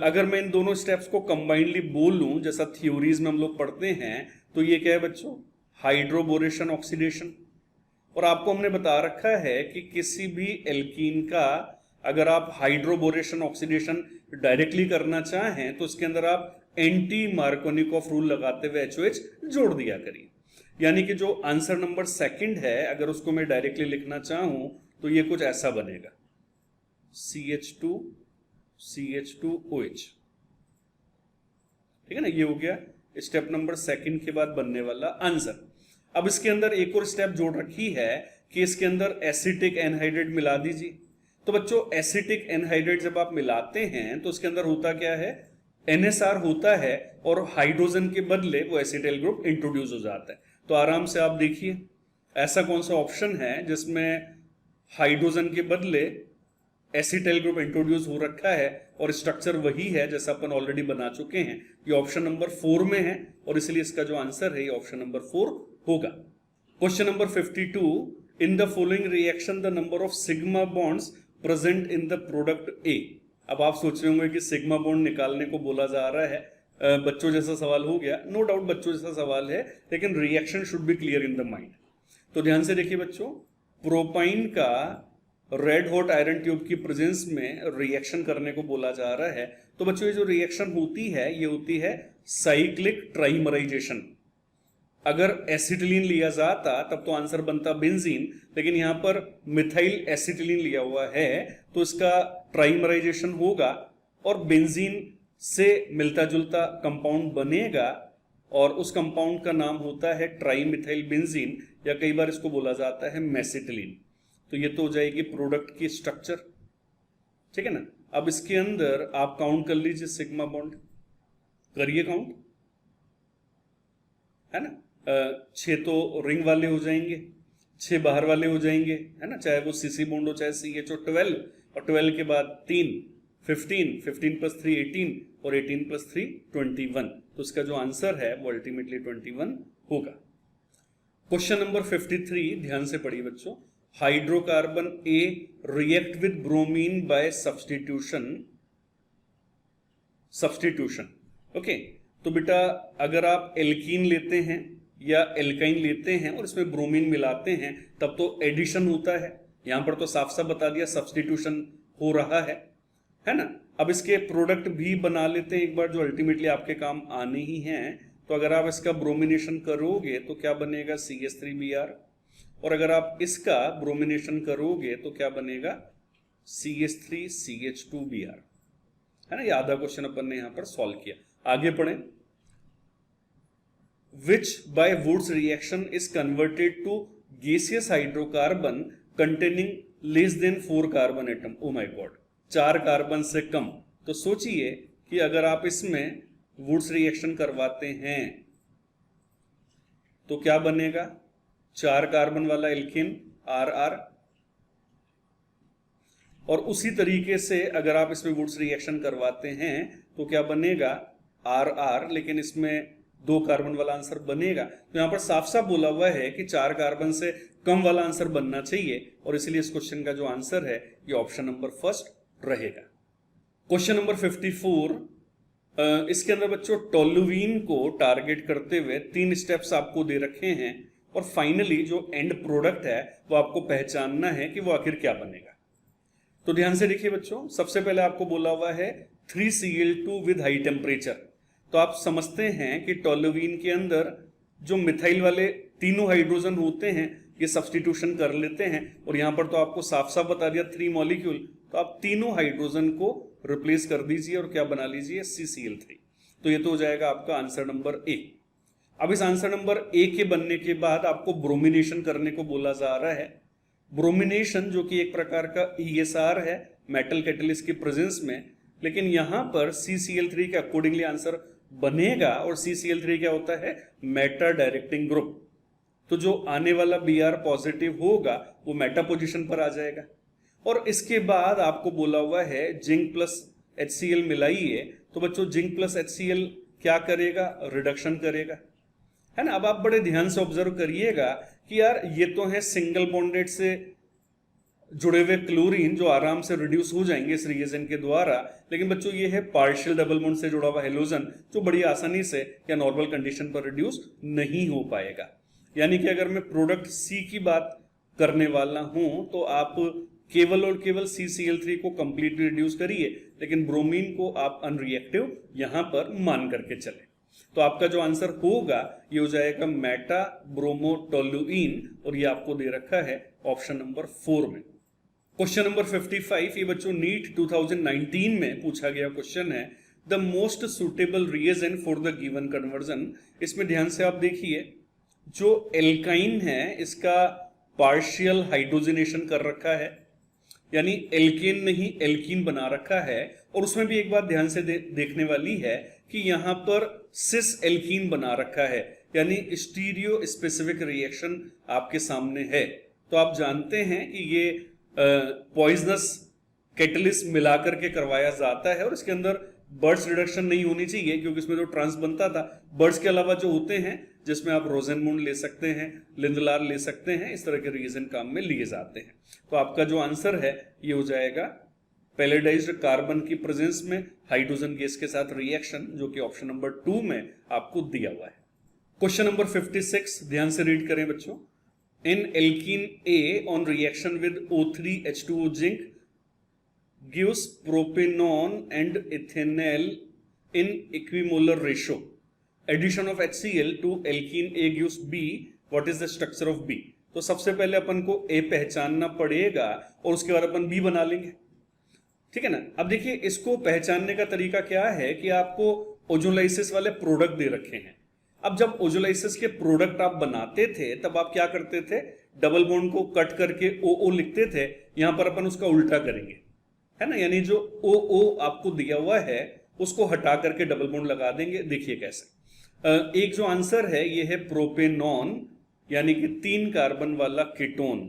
[SPEAKER 1] अगर मैं इन दोनों स्टेप्स को कंबाइनली बोलूं, जैसा थ्योरीज में हम लोग पढ़ते हैं, तो ये क्या है बच्चों, हाइड्रोबोरेशन ऑक्सीडेशन। और आपको हमने बता रखा है कि किसी भी एल्कीन का अगर आप हाइड्रोबोरेशन ऑक्सीडेशन डायरेक्टली करना चाहें तो उसके अंदर आप एंटी मार्कोनिकॉफ रूल लगाते हुए HOH जोड़ दिया करिए। यानी कि जो आंसर नंबर 2 है अगर उसको मैं डायरेक्टली लिखना चाहूं तो ये कुछ ऐसा बनेगा, CH2 CH2OH। ठीक है ना, ये हो गया स्टेप नंबर 2 के बाद बनने वाला आंसर। अब इसके अंदर एक और स्टेप जोड़ रखी है कि इसके अंदर एसिटिक एनहाइड्रेट मिला दीजिए। तो बच्चों एसिटिक एनहाइड्रेट जब आप मिलाते हैं तो उसके अंदर होता क्या है, NSR होता है और हाइड्रोजन के बदले वो एसिटाइल ग्रुप इंट्रोड्यूस हो जाता है। तो आराम से आप देखिए ऐसा कौन सा ऑप्शन है जिसमें हाइड्रोजन के बदले एसिटाइल ग्रुप इंट्रोड्यूस हो रखा है और स्ट्रक्चर वही है जैसा अपन ऑलरेडी बना चुके हैं। ये ऑप्शन नंबर 4 में है और इसलिए इसका जो आंसर है ये ऑप्शन नंबर 4 होगा। Question number 52, in the following reaction the number of sigma bonds present in the product ए। अब आप सोच रहे होंगे कि सिग्मा बॉन्ड निकालने को बोला जा रहा है, बच्चों जैसा सवाल हो गया। नो डाउट बच्चों जैसा सवाल है, लेकिन reaction should be clear in the mind. तो ध्यान से देखिए बच्चों, प्रोपाइन का रेड हॉट आयरन ट्यूब की प्रेजेंस में रिएक्शन करने को बोला जा रहा है। तो बच्चों ये जो रिएक्शन होती है ये होती है साइक्लिक ट्राइमराइजेशन। अगर एसिटिलीन लिया जाता तब तो आंसर बनता बेंजीन, लेकिन यहां पर मिथाइल एसिटिलीन लिया हुआ है तो इसका ट्राइमराइजेशन होगा और बेंजीन से मिलता जुलता कंपाउंड बनेगा और उस कंपाउंड का नाम होता है ट्राइमिथाइल बेंजीन, या कई बार इसको बोला जाता है मेसिटिलीन। तो ये तो हो जाएगी प्रोडक्ट की स्ट्रक्चर, ठीक है ना। अब इसके अंदर आप काउंट कर लीजिए सिग्मा बॉन्ड, करिए काउंट, है ना। 6 तो रिंग वाले हो जाएंगे, 6 बाहर वाले हो जाएंगे, है ना, चाहे वो CC बॉन्ड हो चाहे CH हो। 12 और 12 के बाद 3 15, 15 + 3 18 और 18 + 3 21। तो इसका जो आंसर है वो अल्टीमेटली 21 होगा। क्वेश्चन नंबर 53, ध्यान से पढ़िए बच्चों। Hydrocarbon A react with bromine by substitution. Okay, तो बेटा अगर आप एल्कीन लेते हैं या एल्काइन लेते हैं और इसमें ब्रोमीन मिलाते हैं तब तो एडिशन होता है। यहां पर तो साफ साफ बता दिया सब्स्टिट्यूशन हो रहा है ना। अब इसके प्रोडक्ट भी बना लेते हैं एक बार जो अल्टीमेटली आपके काम आने ही हैं। तो अगर आप इसका ब्रोमिनेशन करोगे तो क्या बनेगा, CH3Br, और अगर आप इसका ब्रोमिनेशन करोगे तो क्या बनेगा, CH3CH2Br, है ना। ये आधा क्वेश्चन अपन ने यहां पर सॉल्व किया। आगे पढ़ें। Which by Woods reaction is converted to gaseous hydrocarbon containing less than 4 carbon atom. Oh my God, 4 carbon से कम। तो सोचिए कि अगर आप इसमें वुड्स रिएक्शन करवाते हैं तो क्या बनेगा, 4 कार्बन वाला एल्कीन RR, और उसी तरीके से अगर आप इसमें वुड्स रिएक्शन करवाते हैं तो क्या बनेगा RR, लेकिन इसमें 2 कार्बन वाला आंसर बनेगा। तो यहां पर साफ साफ बोला हुआ है कि 4 कार्बन से कम वाला आंसर बनना चाहिए और इसलिए इस क्वेश्चन का जो आंसर है ये ऑप्शन नंबर 1 रहेगा। क्वेश्चन नंबर 54, इसके अंदर बच्चों टोल्यूवीन को टारगेट करते हुए 3 स्टेप्स आपको दे रखे हैं और फाइनली जो एंड प्रोडक्ट है वो आपको पहचानना है कि वो आखिर क्या बनेगा। तो ध्यान से देखिए बच्चों, सबसे पहले आपको बोला हुआ है 3Cl2 विद हाई टेम्परेचर। तो आप समझते हैं कि टोल्यूवीन के अंदर जो मिथाइल वाले तीनों हाइड्रोजन होते हैं ये सब्स्टिट्यूशन कर लेते हैं, और यहां पर तो आपको साफ साफ बता दिया 3 मॉलिक्यूल, तो आप तीनों हाइड्रोजन को रिप्लेस कर दीजिए और क्या बना लीजिए CCl3। तो ये तो हो जाएगा आपका आंसर नंबर ए। अब इस आंसर नंबर ए के बनने के बाद आपको ब्रोमिनेशन करने को बोला जा रहा है। ब्रोमिनेशन जो कि एक प्रकार का ESR है मेटल कैटलिस्ट की प्रेजेंस में, लेकिन यहां पर CCl3 के अकॉर्डिंगली आंसर बनेगा, और CCl3 क्या होता है, मेटा डायरेक्टिंग ग्रुप। तो जो आने वाला Br पॉजिटिव होगा वो मेटा पोजीशन पर आ जाएगा। और इसके बाद आपको बोला हुआ है जिंक प्लस HCl मिलाइए। तो बच्चों जिंक प्लस HCl क्या करेगा, रिडक्शन करेगा, है ना। अब आप बड़े ध्यान से ऑब्जर्व करिएगा कि यार ये तो है सिंगल बॉन्डेड से जुड़े हुए क्लोरीन जो आराम से रिड्यूस हो जाएंगे इस रिएजेंट के द्वारा, लेकिन बच्चों ये है पार्शियल डबल बॉन्ड से जुड़ा हुआ हेलोजन जो बड़ी आसानी से या नॉर्मल कंडीशन पर रिड्यूस नहीं हो पाएगा। यानी कि अगर मैं प्रोडक्ट C की बात करने वाला हूं तो आप केवल और केवल CCl3 को कंप्लीटली रिड्यूस करिए, लेकिन ब्रोमीन को आप अनरिएक्टिव यहां पर मान करके चले। तो आपका जो आंसर होगा ये हो जाएगा मेटा ब्रोमोटोल्यूइन, और ये आपको दे रखा है ऑप्शन नंबर 4 में। क्वेश्चन नंबर 55, ये बच्चों नीट 2019 में पूछा गया क्वेश्चन है, the most suitable reagent for the given conversion. इसमें ध्यान से आप देखिए, जो एल्काइन है इसका पार्शियल हाइड्रोजनेशन कर रखा है, यानी एल्केन नहीं एल्कीन बना रखा है, और उसमें भी एक बात ध्यान से देखने वाली है कि यहां पर सिस एल्कीन बना रखा है, यानी स्टीरियो स्पेसिफिक रिएक्शन आपके सामने है। तो आप जानते हैं कि ये पॉइजनस कैटलिस्ट मिलाकर के करवाया जाता है, और इसके अंदर बर्ड्स रिडक्शन नहीं होनी चाहिए क्योंकि इसमें जो ट्रांस बनता था बर्ड्स के अलावा जो होते हैं, जिसमें आप रोजेनमुंड ले सकते हैं, लिंदलार ले सकते हैं, इस तरह के रिएजेंट काम में लिए जाते हैं। तो आपका जो आंसर है ये हो जाएगा पैलेडाइज्ड कार्बन की प्रेजेंस में हाइड्रोजन गैस के साथ रिएक्शन, जो कि ऑप्शन नंबर 2 में आपको दिया हुआ है। क्वेश्चन नंबर 56, ध्यान से रीड करें बच्चों। An alkene A on reaction with O3H2O zinc gives propanone and ethanol in equimolar ratio. Addition of HCl to alkene A gives B. What is the structure of B? तो सबसे पहले अपन को A पहचानना पड़ेगा और उसके बाद अपन B बना लेंगे, ठीक है ना। अब देखिए इसको पहचानने का तरीका क्या है कि आपको ओजोलाइसिस वाले प्रोडक्ट दे रखे हैं। अब जब ओजोलाइसिस के प्रोडक्ट आप बनाते थे तब आप क्या करते थे, डबल बॉन्ड को कट करके OO लिखते थे, यहां पर अपन उसका उल्टा करेंगे, है ना। यानी जो OO आपको दिया हुआ है उसको हटा करके डबल बॉन्ड लगा देंगे। देखिए कैसे, एक जो आंसर है ये है प्रोपेनॉन, यानी कि 3 कार्बन वाला कीटोन।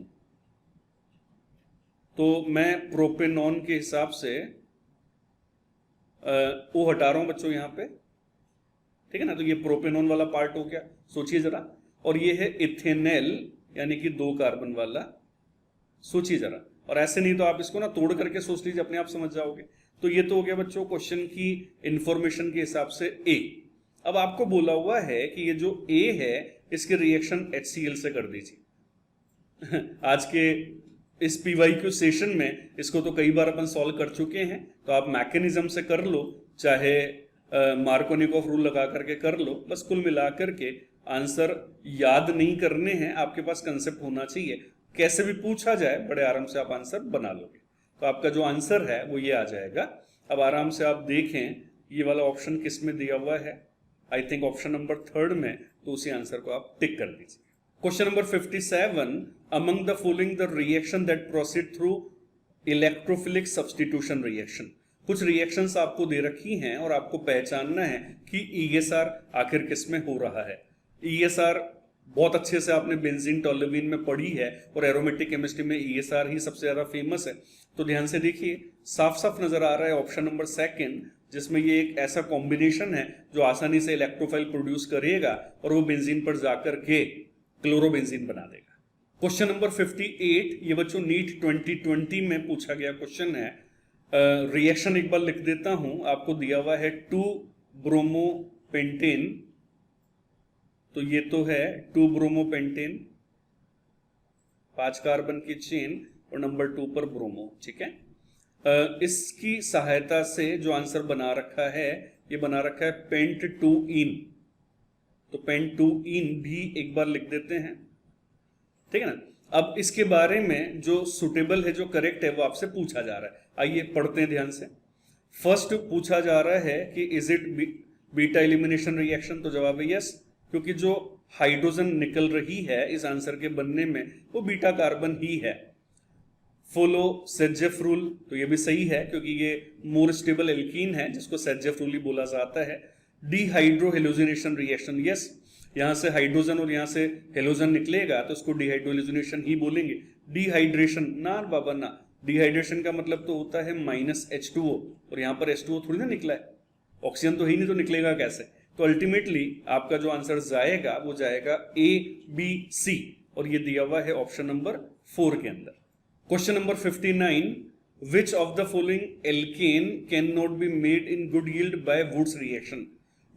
[SPEAKER 1] तो मैं प्रोपेनॉन के हिसाब से O हटा रहा हूं बच्चों यहां पे, ठीक है ना। तो ये प्रोपेनॉन वाला पार्ट हो गया, सोचिए जरा। और ये है इथेनॉल, यानी कि 2 कार्बन वाला, सोचिए जरा। और ऐसे नहीं तो आप इसको ना तोड़ करके सोच लीजिए, अपने आप समझ जाओगे। तो ये तो हो गया बच्चों क्वेश्चन की इंफॉर्मेशन के हिसाब से A। अब आपको बोला हुआ है कि ये जो A है इसके रिएक्शन HCl से कर दीजिए। आज के इस PYQ सेशन में इसको तो कई बार अपन सॉल्व कर चुके हैं, तो आप मैकेनिज्म से कर लो, चाहे मार्कोनिकोव रूल लगा करके कर लो। बस कुल मिला करके आंसर याद नहीं करने हैं, आपके पास कंसेप्ट होना चाहिए। कैसे भी पूछा जाए बड़े आराम से आप आंसर बना लोगे। तो आपका जो आंसर है वो ये आ जाएगा। अब आराम से आप देखें ये वाला ऑप्शन किस में दिया हुआ है, आई थिंक ऑप्शन नंबर 3 में, तो उसी आंसर को आप टिक कर दीजिए। Question number 57, among the following the reaction that proceed through electrophilic substitution reaction. कुछ रिएक्शंस आपको दे रखी हैं और आपको पहचानना है कि ESR आखिर किस में हो रहा है। ESR बहुत अच्छे से आपने बेंजीन टोल्यूवीन में पढ़ी है, और एरोमेटिक केमिस्ट्री में ESR ही सबसे ज्यादा फेमस है। तो ध्यान से देखिए, साफ साफ नजर आ रहा है ऑप्शन नंबर 2, जिसमें ये एक ऐसा कॉम्बिनेशन है जो आसानी से इलेक्ट्रोफाइल प्रोड्यूस करेगा और वो बेंजीन पर जाकर के क्लोरोबेंजीन बना देगा। क्वेश्चन नंबर 58, ये बच्चों नीट 2020 में पूछा गया क्वेश्चन है। रिएक्शन एक बार लिख देता हूं, आपको दिया हुआ है 2 ब्रोमोपेंटेन, तो ये तो है 2 ब्रोमोपेंटेन, 5 कार्बन की चेन और नंबर 2 पर ब्रोमो, ठीक है। इसकी सहायता से जो आंसर बना रखा है, ये बना रखा है पेंट 2 इन, तो पेंट 2 इन भी एक बार लिख देते हैं, ठीक है ना। अब इसके बारे में जो सुटेबल है, जो करेक्ट है, वो आपसे पूछा जा रहा है। आइए पढ़ते हैं ध्यान से। फर्स्ट पूछा जा रहा है कि is it beta elimination reaction, तो जवाब है यस, क्योंकि जो हाइड्रोजन निकल रही है इस आंसर के बनने में वो बीटा कार्बन ही है। फॉलो सेडजेफ रूल, तो ये भी सही है क्योंकि ये मोर स्टेबल एल्कीन है जिसको सेडजेफ रूल ही बोला जाता है। डिहाइड्रो हेलोजिनेशन रिएक्शन, यस, यहां से हाइड्रोजन और यहां से हेलोजन निकलेगा तो उसको डिहाइड्रोलिजनेशन ही बोलेंगे। डिहाइड्रेशन ना बाबा ना, डिहाइड्रेशन का मतलब तो होता है -H2O, और यहां पर H2O थोड़ी ना निकला है, ऑक्सीजन तो ही नहीं, तो निकलेगा कैसे। तो अल्टीमेटली आपका जो आंसर जाएगा वो जाएगा ABC, और ये दिया हुआ है ऑप्शन नंबर 4 के अंदर। Question number 59, which of the following alkane can not be made in good yield by Wurtz reaction.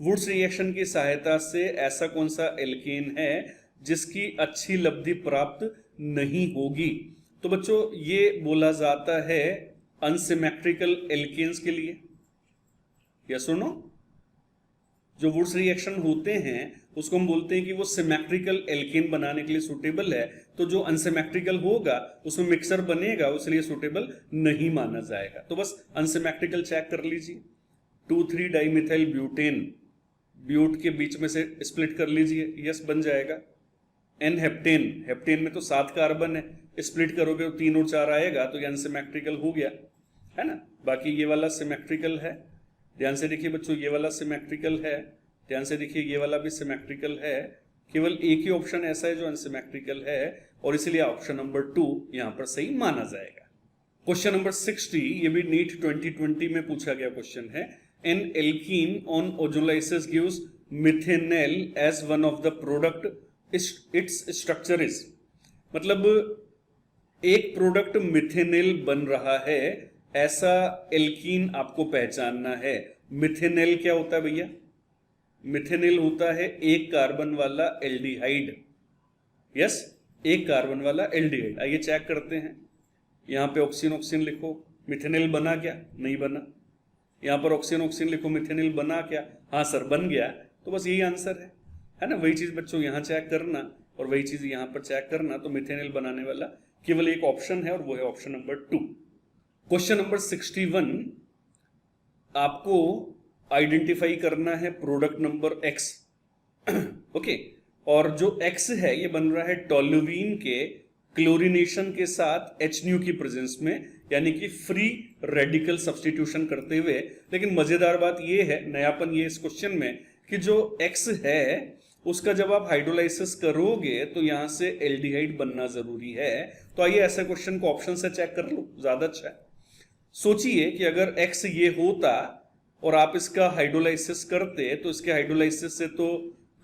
[SPEAKER 1] Wurtz reaction की सहायता से ऐसा कौन सा एल्केन है जिसकी अच्छी लब्धि प्राप्त नहीं होगी। तो बच्चों ये बोला जाता है अनसिमेट्रिकल एल्केन्स के लिए, या सुनो, जो वुड्स रिएक्शन होते हैं उसको हम बोलते हैं कि वो सिमेट्रिकल एल्केन बनाने के लिए सुटेबल है, तो जो अनसिमेट्रिकल होगा उसमें मिक्सर बनेगा, उसलिए सुटेबल नहीं माना जाएगा। तो बस अनसिमेट्रिकल चेक कर लीजिए, 2,3 डाइमिथाइल ब्यूटेन, ब्यूट के बीच में से स्प्लिट कर लीजिए, यस बन जाएगा। एन हेप्टेन, हेप्टेन में तो 7 कार्बन है, स्प्लिट करोगे तो 3 और 4 आएगा, तो ये अनसिमेट्रिकल हो गया, है ना। बाकी ये वाला सिमेट्रिकल है, ध्यान से देखिए बच्चों, ये वाला सिमेट्रिकल है, ध्यान से देखिए ये वाला भी सिमेट्रिकल है, केवल एक ही ऑप्शन ऐसा है जो अनसिमेट्रिकल है, और इसलिए ऑप्शन नंबर 2 यहां पर सही माना जाएगा। क्वेश्चन नंबर 60, ये भी नीट 2020 में पूछा गया क्वेश्चन है। An alkene on ozonolysis gives methanol as one of the product, its structure is, मतलब एक प्रोडक्ट मिथेनॉल बन रहा है, ऐसा एल्कीन आपको पहचानना है। मिथेनॉल क्या होता है भैया? मिथेनॉल होता है एक कार्बन वाला एल्डिहाइड, यस, एक कार्बन वाला एल्डिहाइड। आइए चेक करते हैं, यहां पे ऑक्सीजन ऑक्सीजन लिखो, मिथेनॉल बना क्या? नहीं बना। यहां पर ऑक्सीजन ऑक्सीजन लिखो, मिथेनॉल बना क्या? हाँ सर बन गया। तो बस यही आंसर है ना। वही चीज बच्चों यहां चेक करना और वही चीज यहां पर चेक करना, तो मिथेनॉल बनाने वाला केवल एक ऑप्शन है और वो है ऑप्शन नंबर 2। क्वेश्चन नंबर 61, आपको आइडेंटिफाई करना है प्रोडक्ट नंबर X, ओके, और जो X है ये बन रहा है टोल्यूवीन के क्लोरीनेशन के साथ HNu की प्रेजेंस में, यानी कि फ्री रेडिकल सब्स्टिट्यूशन करते हुए। लेकिन मजेदार बात ये है, नयापन ये इस क्वेश्चन में, कि जो X है उसका जब आप हाइड्रोलाइसिस करोगे तो यहां से एल्डिहाइड बनना जरूरी है। तो आइए ऐसे क्वेश्चन को ऑप्शन से चेक कर लो, ज्यादा अच्छा है। सोचिए कि अगर X ये होता और आप इसका हाइड्रोलाइसिस करते, तो इसके हाइड्रोलाइसिस से तो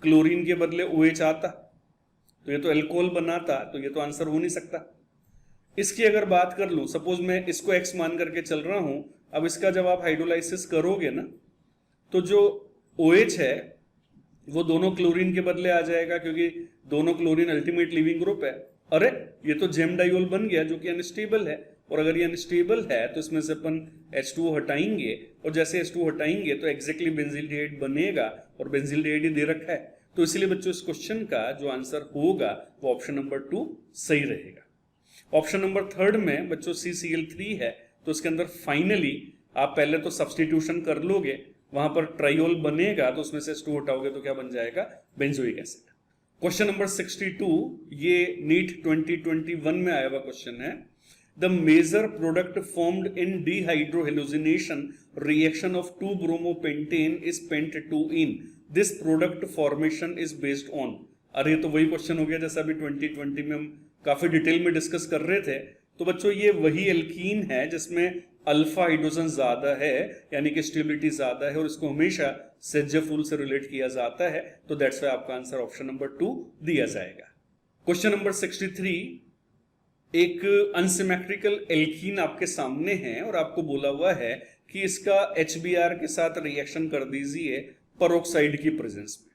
[SPEAKER 1] क्लोरीन के बदले OH आता, तो ये तो अल्कोहल बनाता, तो ये तो आंसर हो नहीं सकता। इसकी अगर बात कर लूं, सपोज मैं इसको X मान करके चल रहा हूं, अब इसका जब आप हाइड्रोलाइसिस करोगे ना, तो जो OH है वो दोनों क्लोरीन के बदले आ जाएगा, क्योंकि दोनों क्लोरीन अल्टीमेट लिविंग ग्रुप है। अरे ये तो जेम डाइऑल बन गया जो कि अनस्टेबल है, और अगर ये अनस्टेबल है तो इसमें से अपन H2O हटाएंगे, और जैसे H2O हटाएंगे तो एग्जैक्टली बेंजील्डिहाइड बनेगा, और बेंजील्डिहाइड ही दे रखा है। तो इसलिए बच्चों इस क्वेश्चन का जो आंसर होगा वो ऑप्शन नंबर 2 सही रहेगा। ऑप्शन नंबर 3 में बच्चों CCl3 है, तो इसके अंदर फाइनली आप पहले तो सब्स्टिट्यूशन कर लोगे, वहां पर ट्राइयोल बनेगा, तो उसमें से H2O हटाओगे तो क्या बन जाएगा? Benzoic acid. क्वेश्चन नंबर 62, ये नीट 2021 में आया हुआ क्वेश्चन है। The major product formed in dehydrohallucination reaction of 2-bromopentane is pent2-ene. This product formation is based on. अरे तो वही क्वेश्चन हो गया जैसा अभी 2020 में हम काफी डिटेल में डिस्कस कर रहे थे। तो बच्चों ये वही एल्कीन है जिसमें अल्फा हाइड्रोजन ज्यादा है, यानी कि स्टेबिलिटी ज्यादा है, और इसको हमेशा सेजफूल से रिलेट किया जाता है। तो दैट्स व्हाई आपका आंसर ऑप्शन नंबर 2 दिया जाएगा। क्वेश्चन नंबर 63, एक अनसिमेट्रिकल एल्कीन आपके सामने है और आपको बोला हुआ है कि इसका HBr के साथ रिएक्शन कर दीजिए पेरोक्साइड की प्रेजेंस में,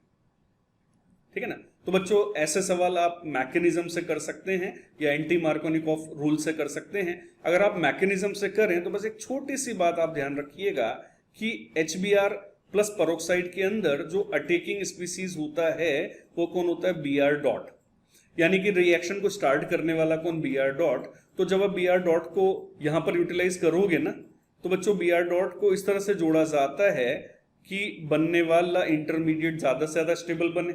[SPEAKER 1] ठीक है ना। तो बच्चों ऐसे सवाल आप मैकेनिज्म से कर सकते हैं या एंटी मार्कोनिकॉफ रूल से कर सकते हैं। अगर आप मैकेनिज्म से करें तो बस एक छोटी सी बात आप ध्यान रखिएगा कि HBr प्लस पेरोक्साइड के अंदर जो अटैकिंग स्पीसीज होता है वो कौन होता है, Br डॉट, यानी कि रिएक्शन को स्टार्ट करने वाला कौन, Br डॉट। तो जब आप Br डॉट को यहां पर यूटिलाइज करोगे ना तो बच्चों Br डॉट को इस तरह से जोड़ा जाता है कि बनने वाला इंटरमीडिएट ज्यादा से ज्यादा स्टेबल बने।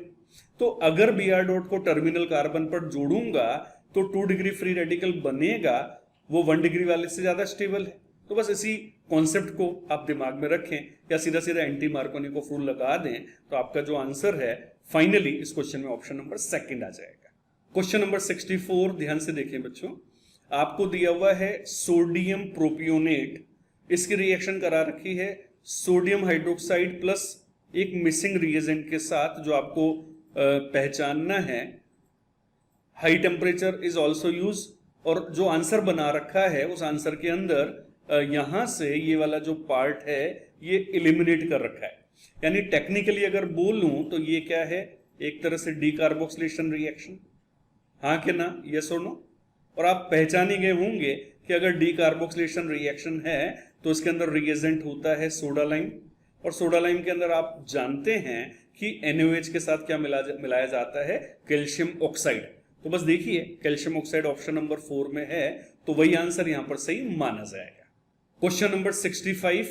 [SPEAKER 1] तो अगर Br डॉट को टर्मिनल कार्बन पर जोड़ूंगा तो 2 डिग्री फ्री रेडिकल बनेगा, वो 1 डिग्री वाले से ज्यादा स्टेबल है। तो बस इसी कॉन्सेप्ट को आप दिमाग में रखें या सीधा सीधा एंटी मार्कोनिकॉफ रूल लगा दें तो आपका जो आंसर है फाइनली इस क्वेश्चन में ऑप्शन नंबर 2 आ जाएगा। क्वेश्चन नंबर 64 ध्यान से देखें बच्चों, आपको दिया हुआ है सोडियम प्रोपियोनेट, इसकी रिएक्शन करा रखी है सोडियम हाइड्रोक्साइड प्लस एक मिसिंग रिएजेंट के साथ जो आपको पहचानना है। High temperature is also use, और जो आंसर बना रखा है उस आंसर के अंदर यहां से ये वाला जो पार्ट है ये एलिमिनेट कर रखा है, यानी टेक्निकली अगर बोलूं तो ये क्या है, एक तरह से डीकार्बोक्सिलेशन रिएक्शन, हाँ कि ना, यस और नो। और आप पहचान ही गए होंगे कि अगर डीकार्बोक्सिलेशन रिएक्शन है तो इसके अंदर रिएजेंट होता है सोडा लाइम, और सोडा लाइम के अंदर आप जानते हैं कि NaOH के साथ क्या मिलाया जाता है, कैल्शियम ऑक्साइड। तो बस देखिए कैल्शियम ऑक्साइड ऑप्शन नंबर 4 में है, तो वही आंसर यहां पर सही माना जाएगा। क्वेश्चन नंबर 65,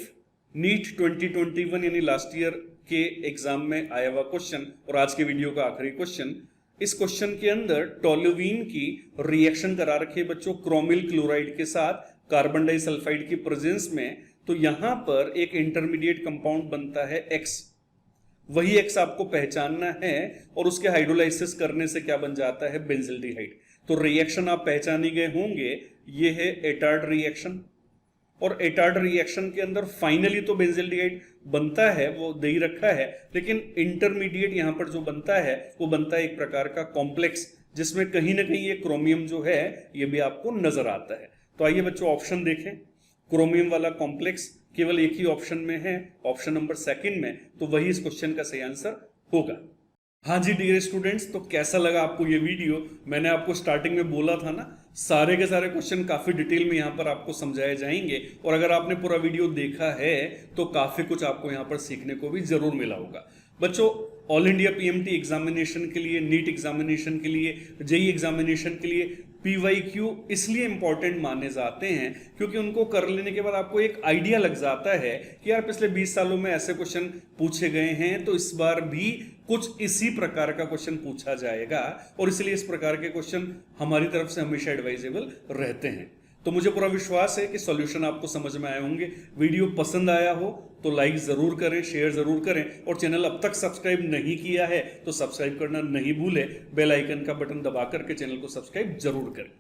[SPEAKER 1] नीट 2021 यानी लास्ट ईयर के एग्जाम में आया हुआ क्वेश्चन और आज के वीडियो का आखिरी क्वेश्चन। इस क्वेश्चन के अंदर टोल्यूवीन की रिएक्शन करा रखी है बच्चों क्रोमिल क्लोराइड के साथ कार्बन डाइसल्फाइड की प्रेजेंस में। तो यहां पर एक इंटरमीडिएट कंपाउंड बनता है X, वही X आपको पहचानना है और उसके हाइड्रोलाइसिस करने से क्या बन जाता है, बेंजिल्डिहाइड। तो रिएक्शन आप पहचान ही गए होंगे, ये है एटार्ड रिएक्शन, और एटार्ड रिएक्शन के अंदर फाइनली तो बेंजिल्डिहाइड बनता है, वो दे ही रखा है, लेकिन इंटरमीडिएट यहां पर जो बनता है वो बनता है एक प्रकार का कॉम्प्लेक्स, जिसमें कहीं ना कहीं ये क्रोमियम जो है ये भी आपको नजर आता है। तो आइए बच्चों ऑप्शन देखें, क्रोमियम वाला कॉम्प्लेक्स केवल एक ही ऑप्शन में है, ऑप्शन नंबर 2 में, तो वही इस क्वेश्चन का सही आंसर होगा। हाँ जी डियर स्टूडेंट्स, तो कैसा लगा आपको ये वीडियो। मैंने आपको स्टार्टिंग में बोला था ना, सारे के सारे क्वेश्चन काफी डिटेल में यहाँ पर आपको समझाए जाएंगे, और अगर आपने पूरा वीडियो देखा है तो काफी कुछ आपको यहाँ पर सीखने को भी जरूर मिला होगा। बच्चों ऑल इंडिया PMT एग्जामिनेशन के लिए, नीट एग्जामिनेशन के लिए, JEE एग्जामिनेशन के लिए PYQ इसलिए इंपॉर्टेंट माने जाते हैं क्योंकि उनको कर लेने के बाद आपको एक आइडिया लग जाता है कि यार पिछले 20 सालों में ऐसे क्वेश्चन पूछे गए हैं, तो इस बार भी कुछ इसी प्रकार का क्वेश्चन पूछा जाएगा, और इसलिए इस प्रकार के क्वेश्चन हमारी तरफ से हमेशा एडवाइजेबल रहते हैं। तो मुझे पूरा विश्वास है कि सॉल्यूशन आपको समझ में आए होंगे। वीडियो पसंद आया हो तो लाइक जरूर करें, शेयर जरूर करें, और चैनल अब तक सब्सक्राइब नहीं किया है तो सब्सक्राइब करना नहीं भूलें। बेल आइकन का बटन दबा करके चैनल को सब्सक्राइब जरूर करें।